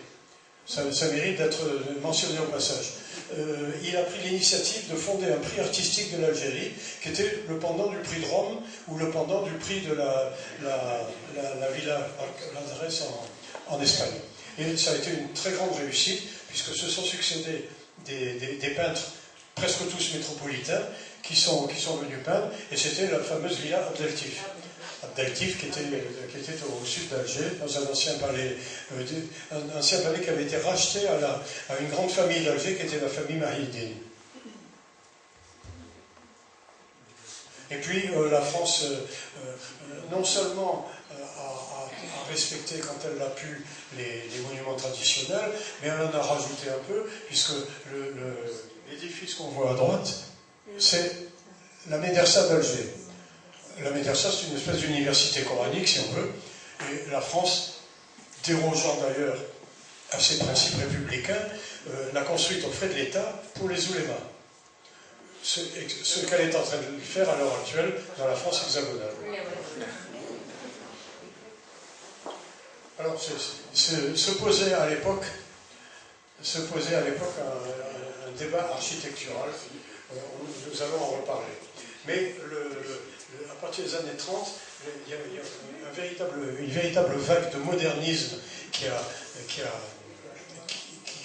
Ça mérite d'être mentionné au passage. Il a pris l'initiative de fonder un prix artistique de l'Algérie, qui était le pendant du prix de Rome, ou le pendant du prix de la Villa Alcaraz en Espagne. Et ça a été une très grande réussite, puisque se sont succédés des peintres, presque tous métropolitains, qui sont venus peindre, et c'était la fameuse villa Abdeltif. Abdeltif qui était au sud d'Alger, dans un ancien palais qui avait été racheté à une grande famille d'Alger qui était la famille Mahidine. Et puis la France, non seulement a respecté quand elle l'a pu les monuments traditionnels, mais elle en a rajouté un peu, puisque l'édifice qu'on voit à droite, c'est la médersa d'Alger. La médersa, c'est une espèce d'université coranique, si on veut, et la France, dérogeant d'ailleurs à ses principes républicains, l'a construite aux frais de l'État pour les oulémas. Ce qu'elle est en train de faire à l'heure actuelle dans la France hexagonale. Alors, se posait à l'époque un débat architectural. Nous allons en reparler. Mais à partir des années 30, il y a une véritable vague de modernisme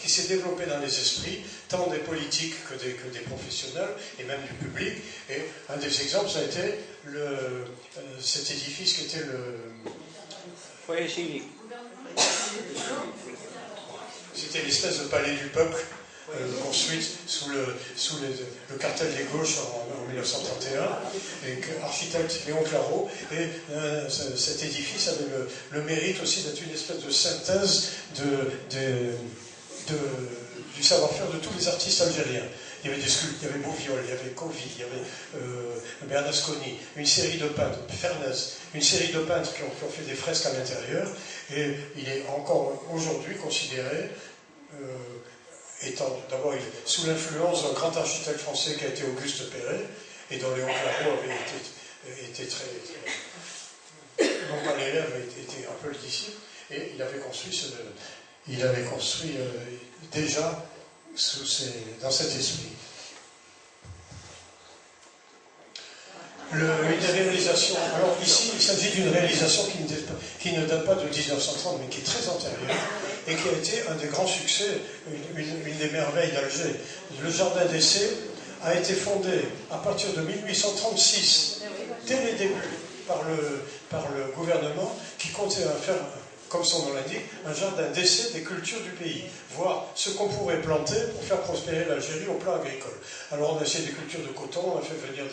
qui s'est développée dans les esprits, tant des politiques que des professionnels, et même du public. Et un des exemples, ça a été cet édifice qui était le foyer civique. C'était l'espèce de palais du peuple construite sous le cartel des gauches en 1931, et architecte Léon Clairaut. Et cet édifice avait le mérite aussi d'être une espèce de synthèse du savoir-faire de tous les artistes algériens. Il y avait des sculpteurs, il y avait Bouviol, il y avait Covy, il y avait Bernasconi, une série de peintres, Fernès, une série de peintres qui ont fait des fresques à l'intérieur, et il est encore aujourd'hui considéré, étant d'abord sous l'influence d'un grand architecte français qui a été Auguste Perret, et dont Léon Clairaut avait été très non pas l'élève, était un peu le disciple, et il avait construit déjà dans cet esprit. Une des réalisations, alors ici il s'agit d'une réalisation qui ne date pas de 1930 mais qui est très antérieure et qui a été un des grands succès, une des merveilles d'Alger. Le jardin d'essai a été fondé à partir de 1836, dès les débuts, par le gouvernement qui comptait faire, comme son nom l'indique, un jardin d'essai des cultures du pays, voir ce qu'on pourrait planter pour faire prospérer l'Algérie au plan agricole. Alors on a essayé des cultures de coton, on a fait venir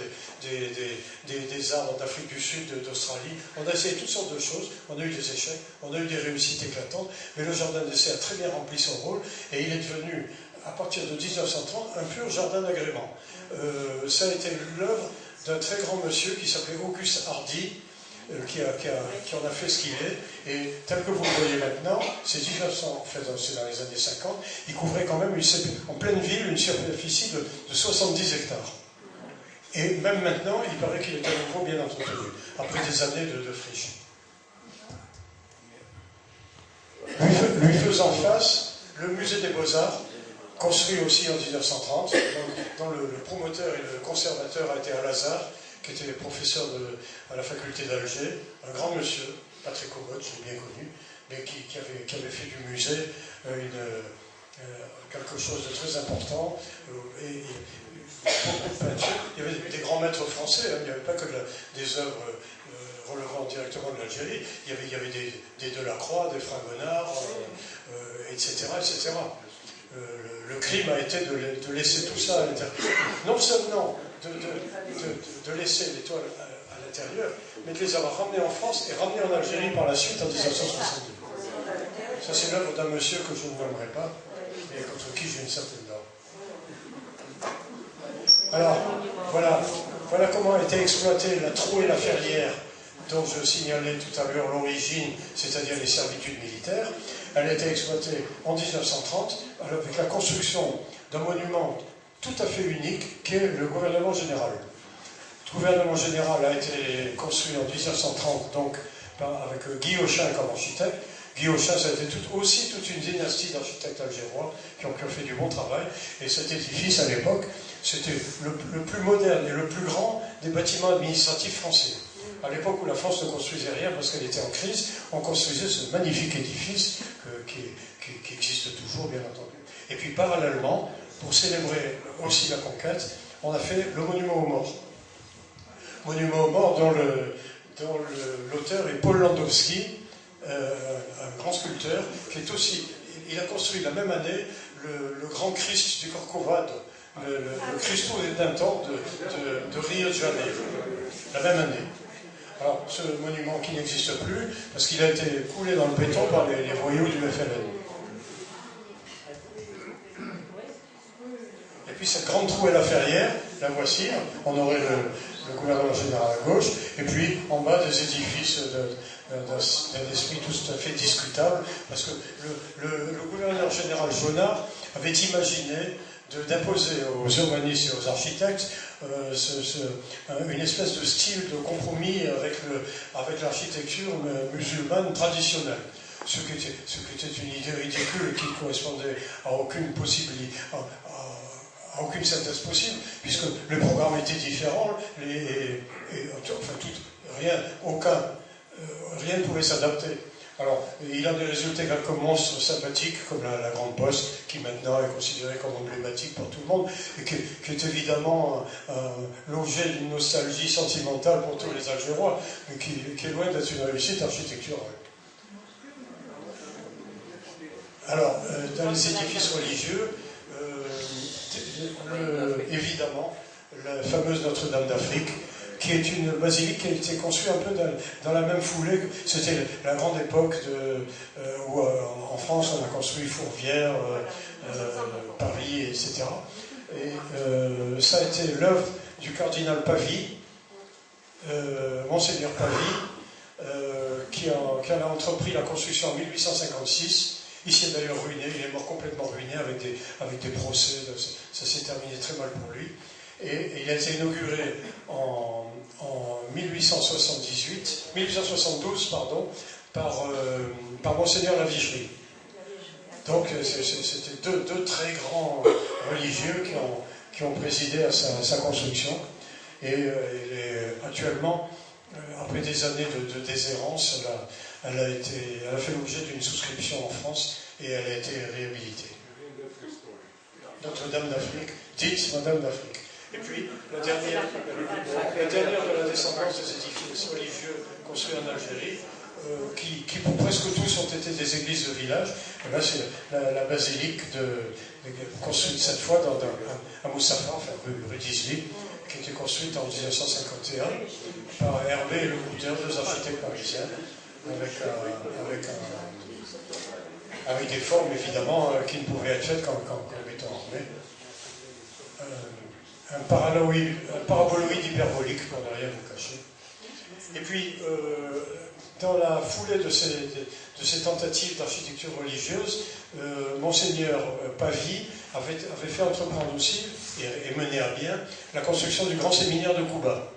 des arbres d'Afrique du Sud, d'Australie, on a essayé toutes sortes de choses, on a eu des échecs, on a eu des réussites éclatantes, mais le jardin d'essai a très bien rempli son rôle, et il est devenu, à partir de 1930, un pur jardin d'agrément. Ça a été l'œuvre d'un très grand monsieur qui s'appelait Auguste Hardy, qui en a fait ce qu'il est, et tel que vous le voyez maintenant, c'est 1900, enfin, c'est dans les années 50, il couvrait quand même en pleine ville une superficie de 70 hectares. Et même maintenant, il paraît qu'il est à nouveau bien entretenu, après des années de friche. Lui faisant face, le musée des Beaux-Arts, construit aussi en 1930, dont le promoteur et le conservateur a été Al-Azhar, qui était professeur à la faculté d'Alger, un grand monsieur, pas très commode, je l'ai bien connu, mais qui avait fait du musée quelque chose de très important, et beaucoup de peinture. Il y avait des grands maîtres français, hein, il n'y avait pas que des œuvres relevant directement de l'Algérie, il y avait des Delacroix, des Fragonard, etc., etc. Le crime a été de laisser tout ça à l'intérieur. Non seulement de laisser les toiles à l'intérieur, mais de les avoir ramenées en France et ramenées en Algérie par la suite en 1962. Ça, c'est l'œuvre d'un monsieur que je ne nommerai pas, mais contre qui j'ai une certaine dent. Alors, voilà comment a été exploitée la Trou et la Ferrière, dont je signalais tout à l'heure l'origine, c'est-à-dire les servitudes militaires. Elle a été exploitée en 1930 avec la construction d'un monument tout à fait unique, qui est le gouvernement général. Le gouvernement général a été construit en 1930, donc avec Guy Auchin comme architecte. Guy Auchin, ça a été aussi toute une dynastie d'architectes algérois qui ont fait du bon travail. Et cet édifice, à l'époque, c'était le plus moderne et le plus grand des bâtiments administratifs français. À l'époque où la France ne construisait rien parce qu'elle était en crise, on construisait ce magnifique édifice qui existe toujours, bien entendu. Et puis parallèlement, pour célébrer aussi la conquête, on a fait le monument aux morts. Monument aux morts dont l'auteur est Paul Landowski, un grand sculpteur, qui est aussi... Il a construit la même année le grand Christ du Corcovado, le Cristo Redentor de Rio de Janeiro, la même année. Alors, ce monument qui n'existe plus, parce qu'il a été coulé dans le béton par les voyous du FLN. Et puis cette grande Trou et la Ferrière, la voici, on aurait le gouvernement général à gauche, et puis en bas des édifices d'un esprit tout à fait discutable, parce que le gouverneur général Jonard avait imaginé d'imposer aux urbanistes et aux architectes une espèce de style de compromis avec l'architecture musulmane traditionnelle. Ce qui était une idée ridicule qui ne correspondait à aucune possibilité, à aucune synthèse possible, puisque le programme était différent, rien ne pouvait s'adapter. Alors, il a des résultats comme monstres sympathiques, comme la Grande Poste, qui maintenant est considérée comme emblématique pour tout le monde, et qui est évidemment l'objet d'une nostalgie sentimentale pour tous les Algérois, mais qui est loin d'être une réussite architecturale. Alors, dans les édifices religieux, évidemment, la fameuse Notre-Dame d'Afrique, qui est une basilique qui a été construite un peu dans la même foulée. C'était la grande époque où en France on a construit Fourvière, Paris, etc. Et ça a été l'œuvre du cardinal Pavie, Monseigneur Pavie, qui en a entrepris la construction en 1856. Il s'est d'ailleurs ruiné, il est mort complètement ruiné avec des procès, ça s'est terminé très mal pour lui. Et il a été inauguré en 1872 par Monseigneur Lavigerie. Donc c'était deux très grands religieux qui ont présidé à sa construction. Et actuellement, après des années de déshérence, elle a fait l'objet d'une souscription en France et elle a été réhabilitée. Notre-Dame d'Afrique, dite Madame d'Afrique. Et puis, la dernière de la descendance des édifices religieux construits en Algérie, qui pour presque tous ont été des églises de village. Et là, c'est la basilique construite cette fois à Moussafa, enfin rue d'Isly, qui a été construite en 1951 par Hervé et Le Couteur, deux architectes parisiens, avec des formes évidemment qui ne pouvaient être faites qu'en béton armé. Un paraboloïde hyperbolique, pour ne rien vous cacher. Et puis, dans la foulée de ces tentatives d'architecture religieuse, Monseigneur Pavie avait fait entreprendre aussi, et mené à bien, la construction du grand séminaire de Kouba.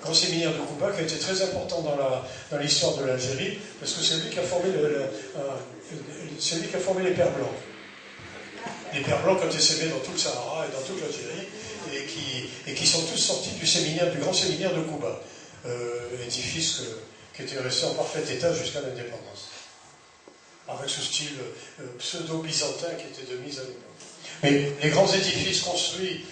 Grand séminaire de Kouba qui a été très important dans l'histoire de l'Algérie, parce que c'est lui qui a formé les Pères Blancs. Les Pères Blancs qui ont été sévés dans tout le Sahara et dans toute l'Algérie, et qui sont tous sortis du grand séminaire de Kouba, édifice qui était resté en parfait état jusqu'à l'indépendance, avec ce style pseudo-byzantin qui était de mise à l'époque. Mais les grands édifices construits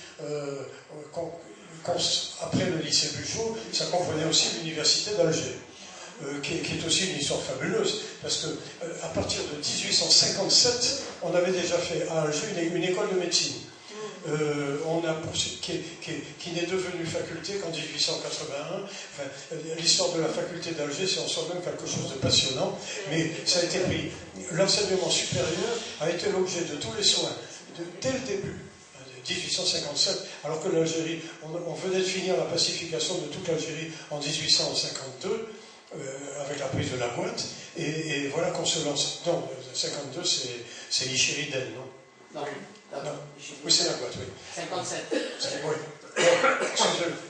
après le lycée Bugeaud, ça comprenait aussi l'université d'Alger, qui est aussi une histoire fabuleuse, parce qu'à partir de 1857, on avait déjà fait à Alger une école de médecine. Qui n'est devenue faculté qu'en 1881. Enfin, l'histoire de la faculté d'Alger, c'est en soi-même quelque chose de passionnant, mais ça a été pris. L'enseignement supérieur a été l'objet de tous les soins dès le début, 1857, alors que l'Algérie, on venait de finir la pacification de toute l'Algérie en 1852, avec la prise de la Gouette, et voilà qu'on se lance. Non, 52, c'est l'Ichériden, non? Non. Oui, c'est la boîte, oui. 57. Oui.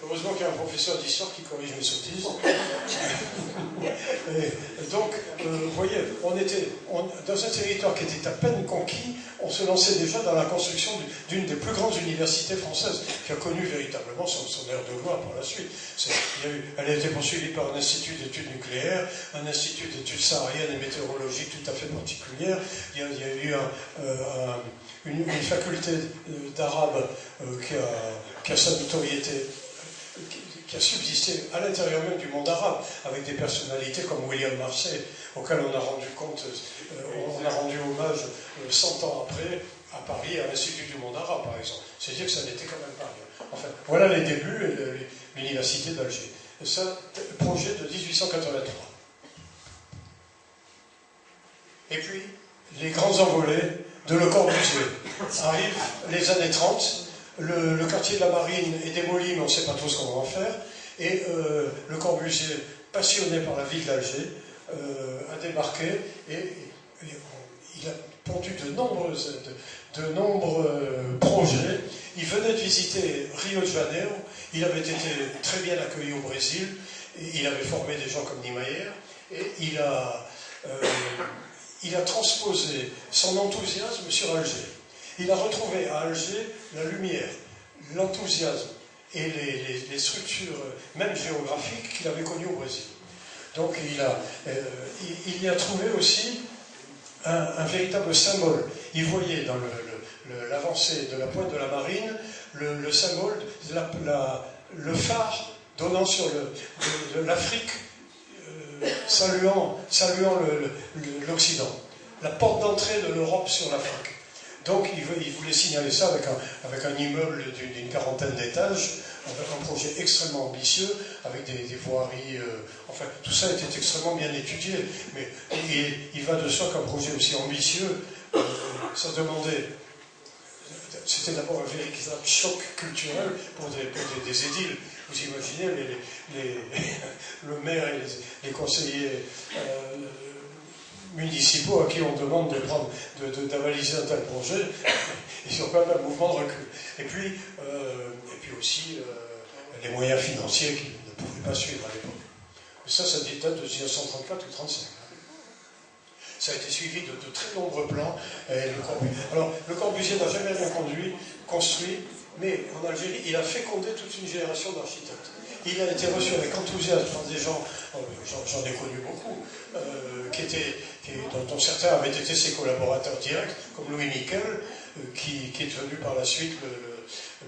Heureusement qu'il y a un professeur d'histoire qui corrige mes sottises. Et donc, vous voyez, on était dans un territoire qui était à peine conquis, on se lançait déjà dans la construction d'une des plus grandes universités françaises, qui a connu véritablement son ère de gloire par la suite. Elle a été poursuivie par un institut d'études nucléaires, un institut d'études sahariennes et météorologiques tout à fait particulière. Il y a eu une faculté d'arabe qui a sa notoriété, qui a subsisté à l'intérieur même du monde arabe, avec des personnalités comme William Marcet, auquel on a rendu compte, on a rendu hommage 100 ans après, à Paris, à l'Institut du monde arabe, par exemple. C'est dire que ça n'était quand même pas rien. Enfin, voilà les débuts et l'université d'Alger. Et ça, projet de 1883. Et puis, les grands envolées de Le Corbusier. Arrivent les années 30, le quartier de la Marine est démoli, mais on ne sait pas trop ce qu'on va en faire, et Le Corbusier, passionné par la ville d'Alger, a débarqué, et il a pondu de nombreux projets. Il venait de visiter Rio de Janeiro, il avait été très bien accueilli au Brésil, il avait formé des gens comme Niemeyer, et il a transposé son enthousiasme sur Alger. Il a retrouvé à Alger la lumière, l'enthousiasme et les structures, même géographiques, qu'il avait connues au Brésil. Donc il y a trouvé aussi un véritable symbole. Il voyait dans l'avancée de la pointe de la Marine le symbole, le phare donnant sur l'Afrique, saluant l'Occident, la porte d'entrée de l'Europe sur l'Afrique. Donc il voulait signaler ça avec un immeuble d'une quarantaine d'étages, avec un projet extrêmement ambitieux, avec des voiries, enfin tout ça était extrêmement bien étudié, mais il va de soi qu'un projet aussi ambitieux, ça demandait, c'était d'abord un véritable choc culturel pour des édiles. Vous imaginez le maire et les conseillers municipaux à qui on demande d'avaliser un tel projet, ils ont quand même un mouvement de recul. Et puis aussi les moyens financiers qu'ils ne pouvaient pas suivre à l'époque. Ça date de 1934 ou 1935. Ça a été suivi de très nombreux plans. Alors, Le Corbusier n'a jamais rien construit, mais en Algérie, il a fécondé toute une génération d'architectes. Il a été reçu avec enthousiasme par des gens, j'en ai connu beaucoup, dont certains avaient été ses collaborateurs directs, comme Louis Miquel, qui est devenu par la suite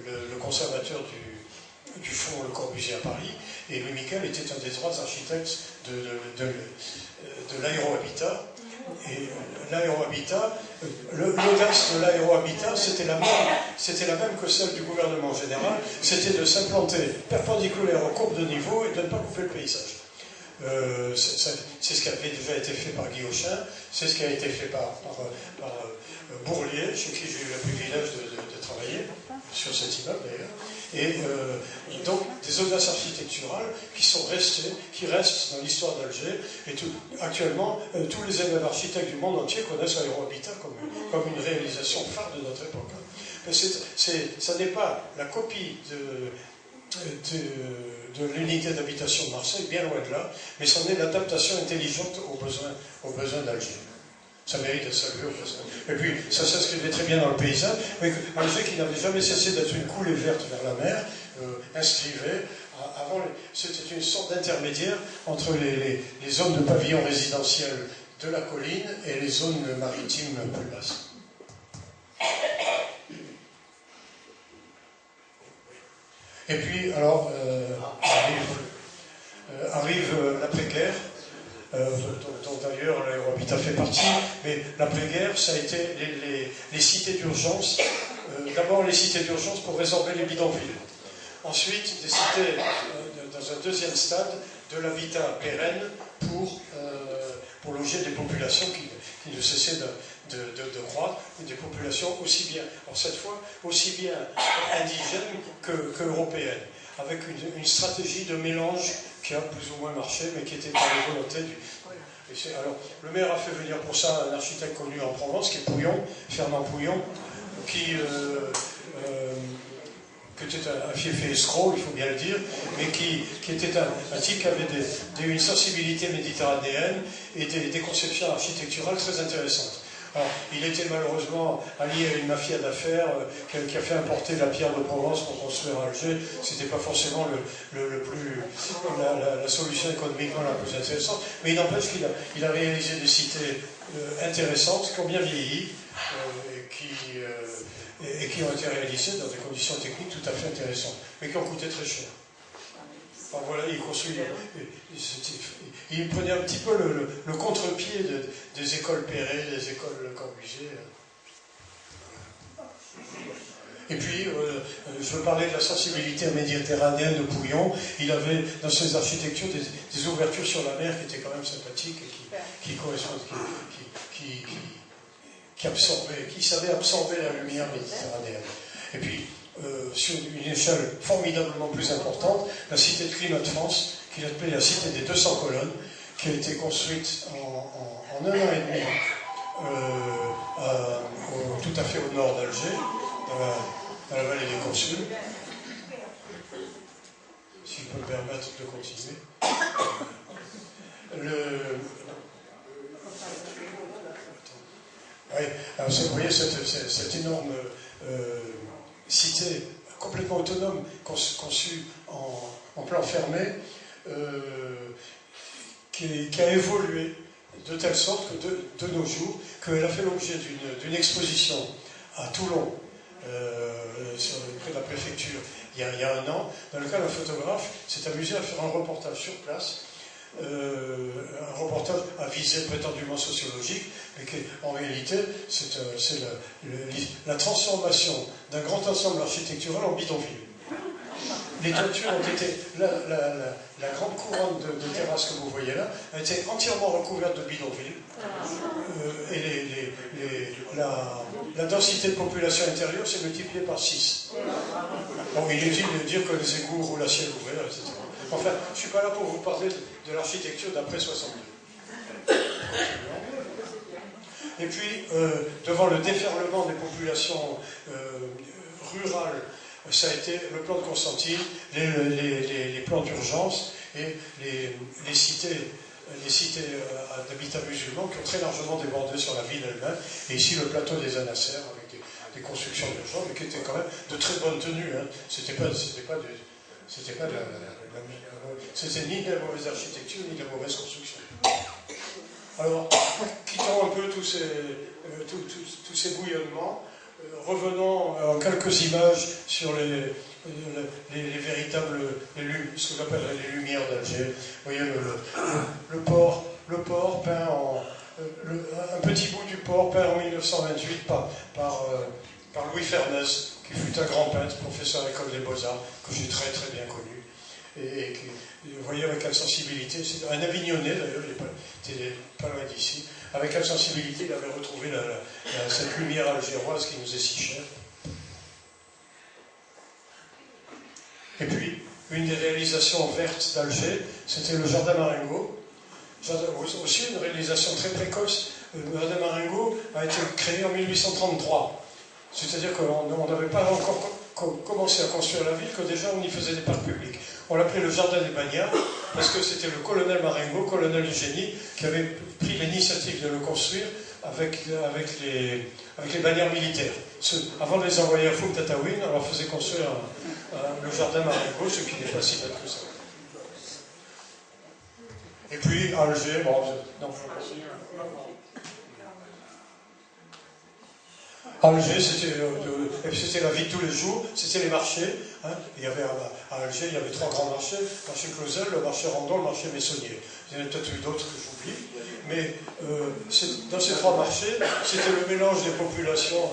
le conservateur du fonds Le Corbusier à Paris. Et Louis Miquel était un des trois architectes de l'aérohabitat. Et l'aérohabitat, l'audace de l'aérohabitat, c'était la même que celle du gouvernement général, c'était de s'implanter perpendiculaire aux courbes de niveau et de ne pas couper le paysage. C'est ce qui avait déjà été fait par Guillotin, c'est ce qui a été fait par Bourlier, chez qui j'ai eu le privilège de travailler, sur cet immeuble d'ailleurs. Et donc des audaces architecturales qui restent dans l'histoire d'Alger. Et actuellement, tous les élèves architectes du monde entier connaissent l'aérohabitat comme une réalisation phare de notre époque. Mais ça n'est pas la copie de l'unité d'habitation de Marseille, bien loin de là, mais c'en est l'adaptation intelligente aux besoins d'Alger. Ça mérite d'être salué au passage. Et puis, ça s'inscrivait très bien dans le paysage. Alger, qui n'avait jamais cessé d'être une coulée verte vers la mer, inscrivait. C'était une sorte d'intermédiaire entre les zones de pavillons résidentiels de la colline et les zones maritimes plus basses. Et puis, alors, arrive l'après-guerre. Dont d'ailleurs l'aérohabitat fait partie, mais l'après-guerre, ça a été les cités d'urgence. D'abord les cités d'urgence pour résorber les bidonvilles. Ensuite, des cités, dans un deuxième stade, de l'habitat pérenne pour loger des populations qui ne cessaient de croître, et des populations aussi bien, alors cette fois, aussi bien indigènes qu'européennes, avec une stratégie de mélange qui a plus ou moins marché, mais qui était dans les volontés du... Alors, le maire a fait venir pour ça un architecte connu en Provence, qui est Pouillon, Fernand Pouillon, qui était un fiefé escroc, il faut bien le dire, mais qui était un type qui avait une sensibilité méditerranéenne et des conceptions architecturales très intéressantes. Alors, il était malheureusement allié à une mafia d'affaires qui a fait importer la pierre de Provence pour construire Alger. C'était pas forcément la solution économiquement la plus intéressante, mais il n'empêche qu'il a réalisé des cités intéressantes, qui ont bien vieilli et qui ont été réalisées dans des conditions techniques tout à fait intéressantes, mais qui ont coûté très cher. Alors voilà, il prenait un petit peu le contre-pied des écoles Perret, des écoles Corbusier. Et puis, je veux parler de la sensibilité méditerranéenne de Pouillon. Il avait dans ses architectures des ouvertures sur la mer qui étaient quand même sympathiques et qui correspondent, qui savaient absorber la lumière méditerranéenne. Et puis, sur une échelle formidablement plus importante, la cité de Climat de France, qu'il appelait la cité des 200 colonnes, qui a été construite en 1 an et demi, tout à fait au nord d'Alger, dans la vallée des Consuls. Si je peux me permettre de continuer. Oui, alors vous voyez cette énorme cité complètement autonome, conçue en plan fermé, qui a évolué de telle sorte que de nos jours, qu'elle a fait l'objet d'une exposition à Toulon, près de la préfecture, il y a 1 an, dans lequel un photographe s'est amusé à faire un reportage sur place un reportage à visée prétendument sociologique, mais qui, en réalité, c'est la transformation d'un grand ensemble architectural en bidonville. Les toitures ont été... La grande couronne de terrasse que vous voyez là a été entièrement recouverte de bidonville. Et la densité de population intérieure s'est multipliée par 6. Bon, il est utile de dire que les égouts roulent à ciel ouvert, etc. Enfin, je ne suis pas là pour vous parler de l'architecture d'après 62. Et puis, devant le déferlement des populations rurales, ça a été le plan de Constantine, les plans d'urgence et les cités d'habitat musulmans qui ont très largement débordé sur la ville elle-même. Et ici, le plateau des Anasser avec des constructions d'urgence, mais qui étaient quand même de très bonne tenue. Hein. C'était ni de la mauvaise architecture, ni de la mauvaise construction. Alors, quittons un peu tous ces bouillonnements, revenons en quelques images sur les véritables, ce que j'appellerais les lumières d'Alger. Vous voyez le port peint un petit bout du port peint en 1928 par Louis Fernès, qui fut un grand peintre, professeur à l'école des Beaux-Arts, que j'ai très très bien connu. Et qui, vous voyez avec quelle sensibilité, c'est un Avignonnais d'ailleurs, il était pas loin d'ici, avec quelle sensibilité il avait retrouvé cette lumière algéroise qui nous est si chère. Et puis, une des réalisations vertes d'Alger, c'était le Jardin Marengo. Aussi une réalisation très précoce. Le Jardin Marengo a été créé en 1833. C'est-à-dire qu'on n'avait pas encore commencé à construire la ville, que déjà on y faisait des parcs publics. On l'appelait le Jardin des Bagnards, parce que c'était le colonel Marengo, colonel du génie, qui avait pris l'initiative de le construire avec les bagnards militaires. Avant de les envoyer à Fouque Tataouine, on leur faisait construire le Jardin Marengo, ce qui n'est pas si bête que ça. Et puis Alger, Alger, c'était la vie de tous les jours, c'était les marchés. Hein. Il y avait à Alger, il y avait 3 grands marchés, le marché Clausel, le marché Randon, le marché Messonnier. Il y en a peut-être eu d'autres que j'oublie, mais dans ces 3 marchés, c'était le mélange des populations.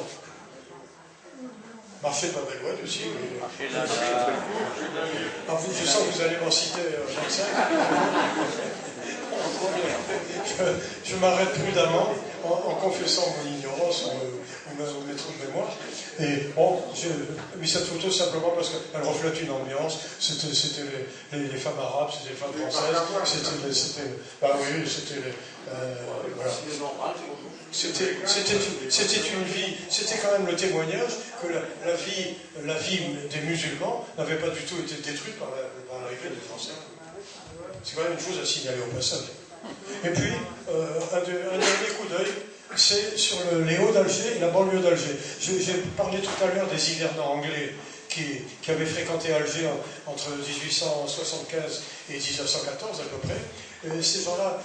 Marché de Babel-Oued aussi. Mais... je sens que vous allez m'en citer 25. Je m'arrête prudemment en confessant mon ignorance ou mes trous de mémoire. Et bon, j'ai mis cette photo simplement parce qu'elle reflète une ambiance. C'était les femmes arabes, c'était les femmes françaises, c'était une vie, c'était quand même le témoignage que la vie des musulmans n'avait pas du tout été détruite par l'arrivée des Français. C'est quand même une chose à signaler au passage. Et puis, un dernier coup d'œil, c'est sur les Hauts d'Alger et la banlieue d'Alger. J'ai parlé tout à l'heure des hivernants anglais qui avaient fréquenté Alger entre 1875 et 1914 à peu près. Ces gens-là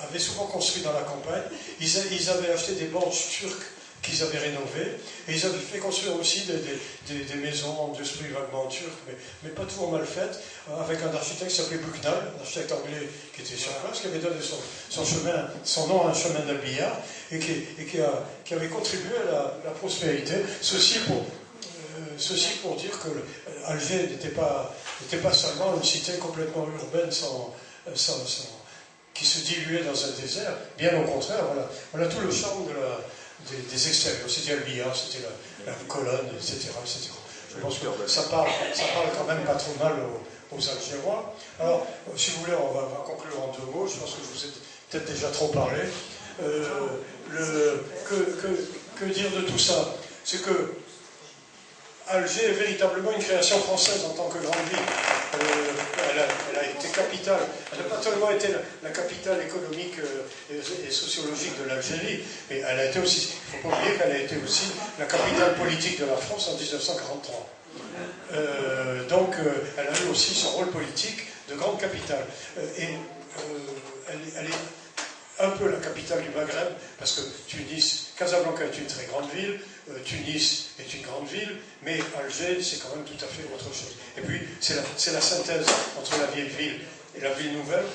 avaient souvent construit dans la campagne. Ils avaient acheté des banques turques qu'ils avaient rénovées, et ils avaient fait construire aussi des maisons d'esprit vaguement turc, mais pas toujours mal faites, avec un architecte qui s'appelait Bucknell, un architecte anglais qui était sur place, qui avait donné son nom à un chemin d'Albillard, et qui avait contribué à la prospérité. Ceci pour dire que Alger n'était pas seulement une cité complètement urbaine qui se diluait dans un désert, bien au contraire, voilà tout le charme des extérieurs. C'était Albiar, c'était la colonne, etc., etc. Je pense que ça parle quand même pas trop mal aux Algérois. Alors, si vous voulez, on va conclure en 2 mots. Je pense que je vous ai peut-être déjà trop parlé. Que dire de tout ça? C'est que Alger est véritablement une création française en tant que grande ville. Elle a été capitale. Elle n'a pas seulement été la capitale économique et sociologique de l'Algérie, mais elle a été aussi, il ne faut pas oublier qu'elle a été aussi la capitale politique de la France en 1943. Donc elle a eu aussi son rôle politique de grande capitale. Elle est un peu la capitale du Maghreb, parce que Casablanca est une très grande ville, Tunis est une grande ville, mais Alger, c'est quand même tout à fait autre chose. Et puis, c'est la synthèse entre la vieille ville et la ville nouvelle,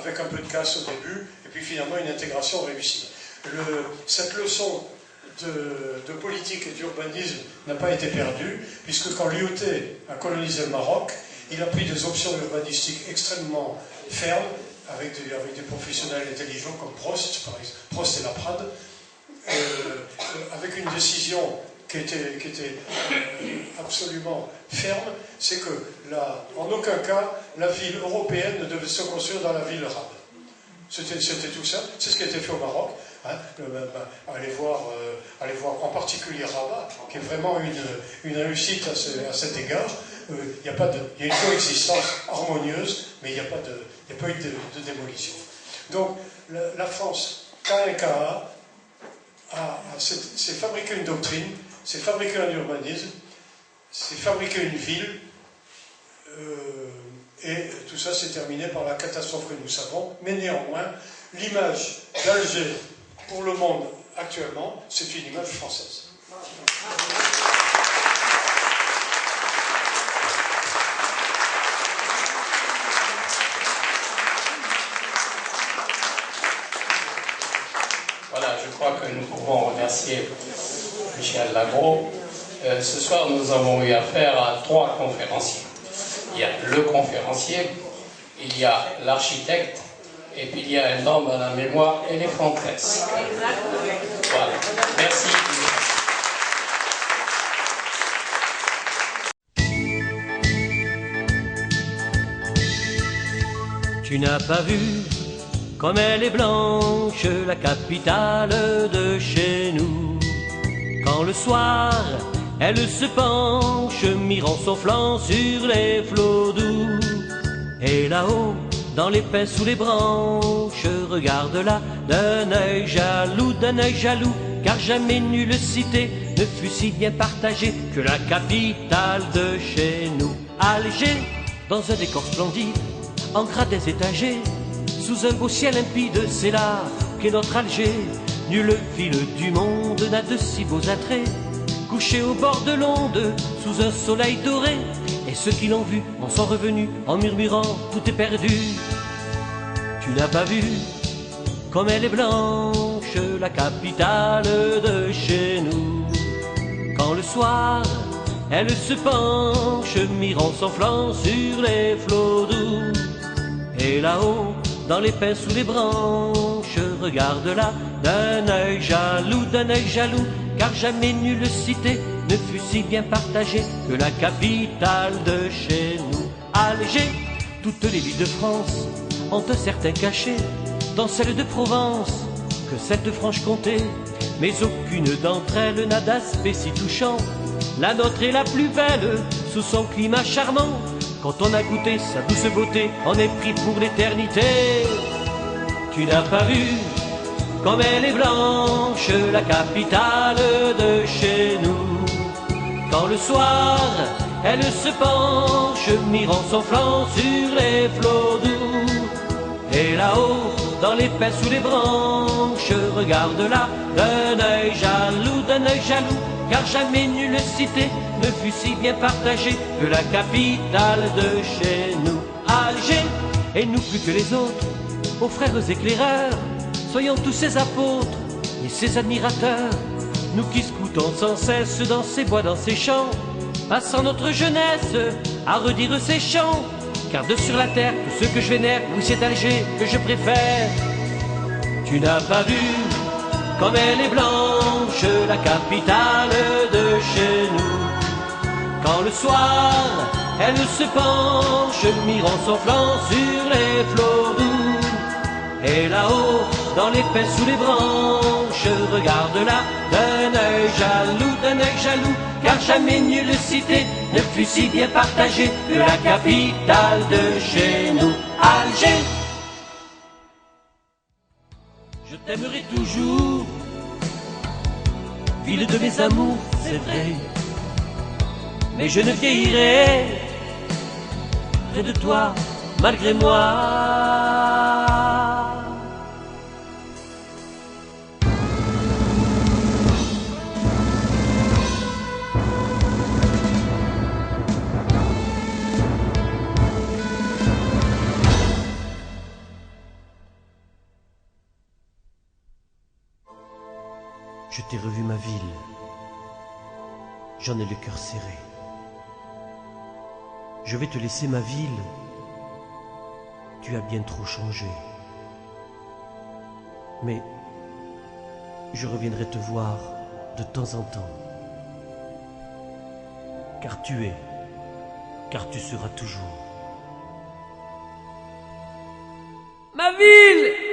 avec un peu de casse au début, et puis finalement une intégration réussie. Cette leçon de politique et d'urbanisme n'a pas été perdue, puisque quand l'IOT a colonisé le Maroc, il a pris des options urbanistiques extrêmement fermes, avec des professionnels intelligents comme Prost, par exemple, Prost et Laprade, avec une décision qui était absolument ferme, c'est que en aucun cas la ville européenne ne devait se construire dans la ville arabe. C'était tout ça, c'est ce qui a été fait au Maroc. Hein, allez voir en particulier Rabat, qui est vraiment une réussite à cet égard. Il y a une coexistence harmonieuse, mais il n'y a pas eu de démolition. Donc la France, K1KA, s'est fabriqué une doctrine, s'est fabriqué un urbanisme, s'est fabriqué une ville, et tout ça s'est terminé par la catastrophe que nous savons. Mais néanmoins, l'image d'Alger pour le monde actuellement, c'est une image française. Voilà, je crois que nous pouvons remercier Michel Lagros. Ce soir, nous avons eu affaire à 3 conférenciers. Il y a le conférencier, il y a l'architecte, et puis il y a un homme à la mémoire éléphantesque. Voilà, merci. Tu n'as pas vu comme elle est blanche, la capitale de chez nous. Quand le soir, elle se penche, mirant son flanc sur les flots doux. Et là-haut, dans les pins sous les branches, regarde-la d'un œil jaloux, car jamais nulle cité ne fut si bien partagée que la capitale de chez nous. Alger, dans un décor splendide, en gradins étagés, sous un beau ciel limpide, c'est là qu'est notre Alger. Nulle ville du monde n'a de si beaux attraits, couché au bord de l'onde, sous un soleil doré. Et ceux qui l'ont vu en sont revenus en murmurant tout est perdu. Tu n'as pas vu comme elle est blanche, la capitale de chez nous. Quand le soir, elle se penche, mirant son flanc sur les flots doux. Et là-haut, dans les pins sous les branches, regarde-la d'un œil jaloux, car jamais nulle cité ne fut si bien partagée que la capitale de chez nous. Alger, toutes les villes de France ont un certain cachet, dans celle de Provence que celle de Franche-Comté, mais aucune d'entre elles n'a d'aspect si touchant. La nôtre est la plus belle, sous son climat charmant. Quand on a goûté sa douce beauté, on est pris pour l'éternité. Tu n'as pas vu comme elle est blanche, la capitale de chez nous. Quand le soir, elle se penche, mirant son flanc sur les flots doux. Et là-haut, dans les pins sous les branches, regarde-la d'un œil jaloux, car jamais nulle cité ne fut si bien partagée que la capitale de chez nous. Alger, et nous plus que les autres, aux frères éclaireurs, soyons tous ses apôtres et ses admirateurs. Nous qui scoutons sans cesse dans ces bois, dans ces champs, passant notre jeunesse à redire ces chants. Car de sur la terre, tout ce que je vénère, oui c'est Alger que je préfère. Tu n'as pas vu comme elle est blanche, la capitale de chez nous. Quand le soir, elle se penche, mirant son flanc sur les flots doux. Et là-haut, dans les pins sous les branches, regarde-la d'un œil jaloux, car jamais nulle cité ne fut si bien partagée que la capitale de chez nous. Alger, je t'aimerai toujours, ville de mes amours, c'est vrai, mais je ne vieillirai près de toi, malgré moi. j'en ai le cœur serré. Je vais te laisser ma ville, tu as bien trop changé. Mais je reviendrai te voir de temps en temps. Car tu es, car tu seras toujours. Ma ville!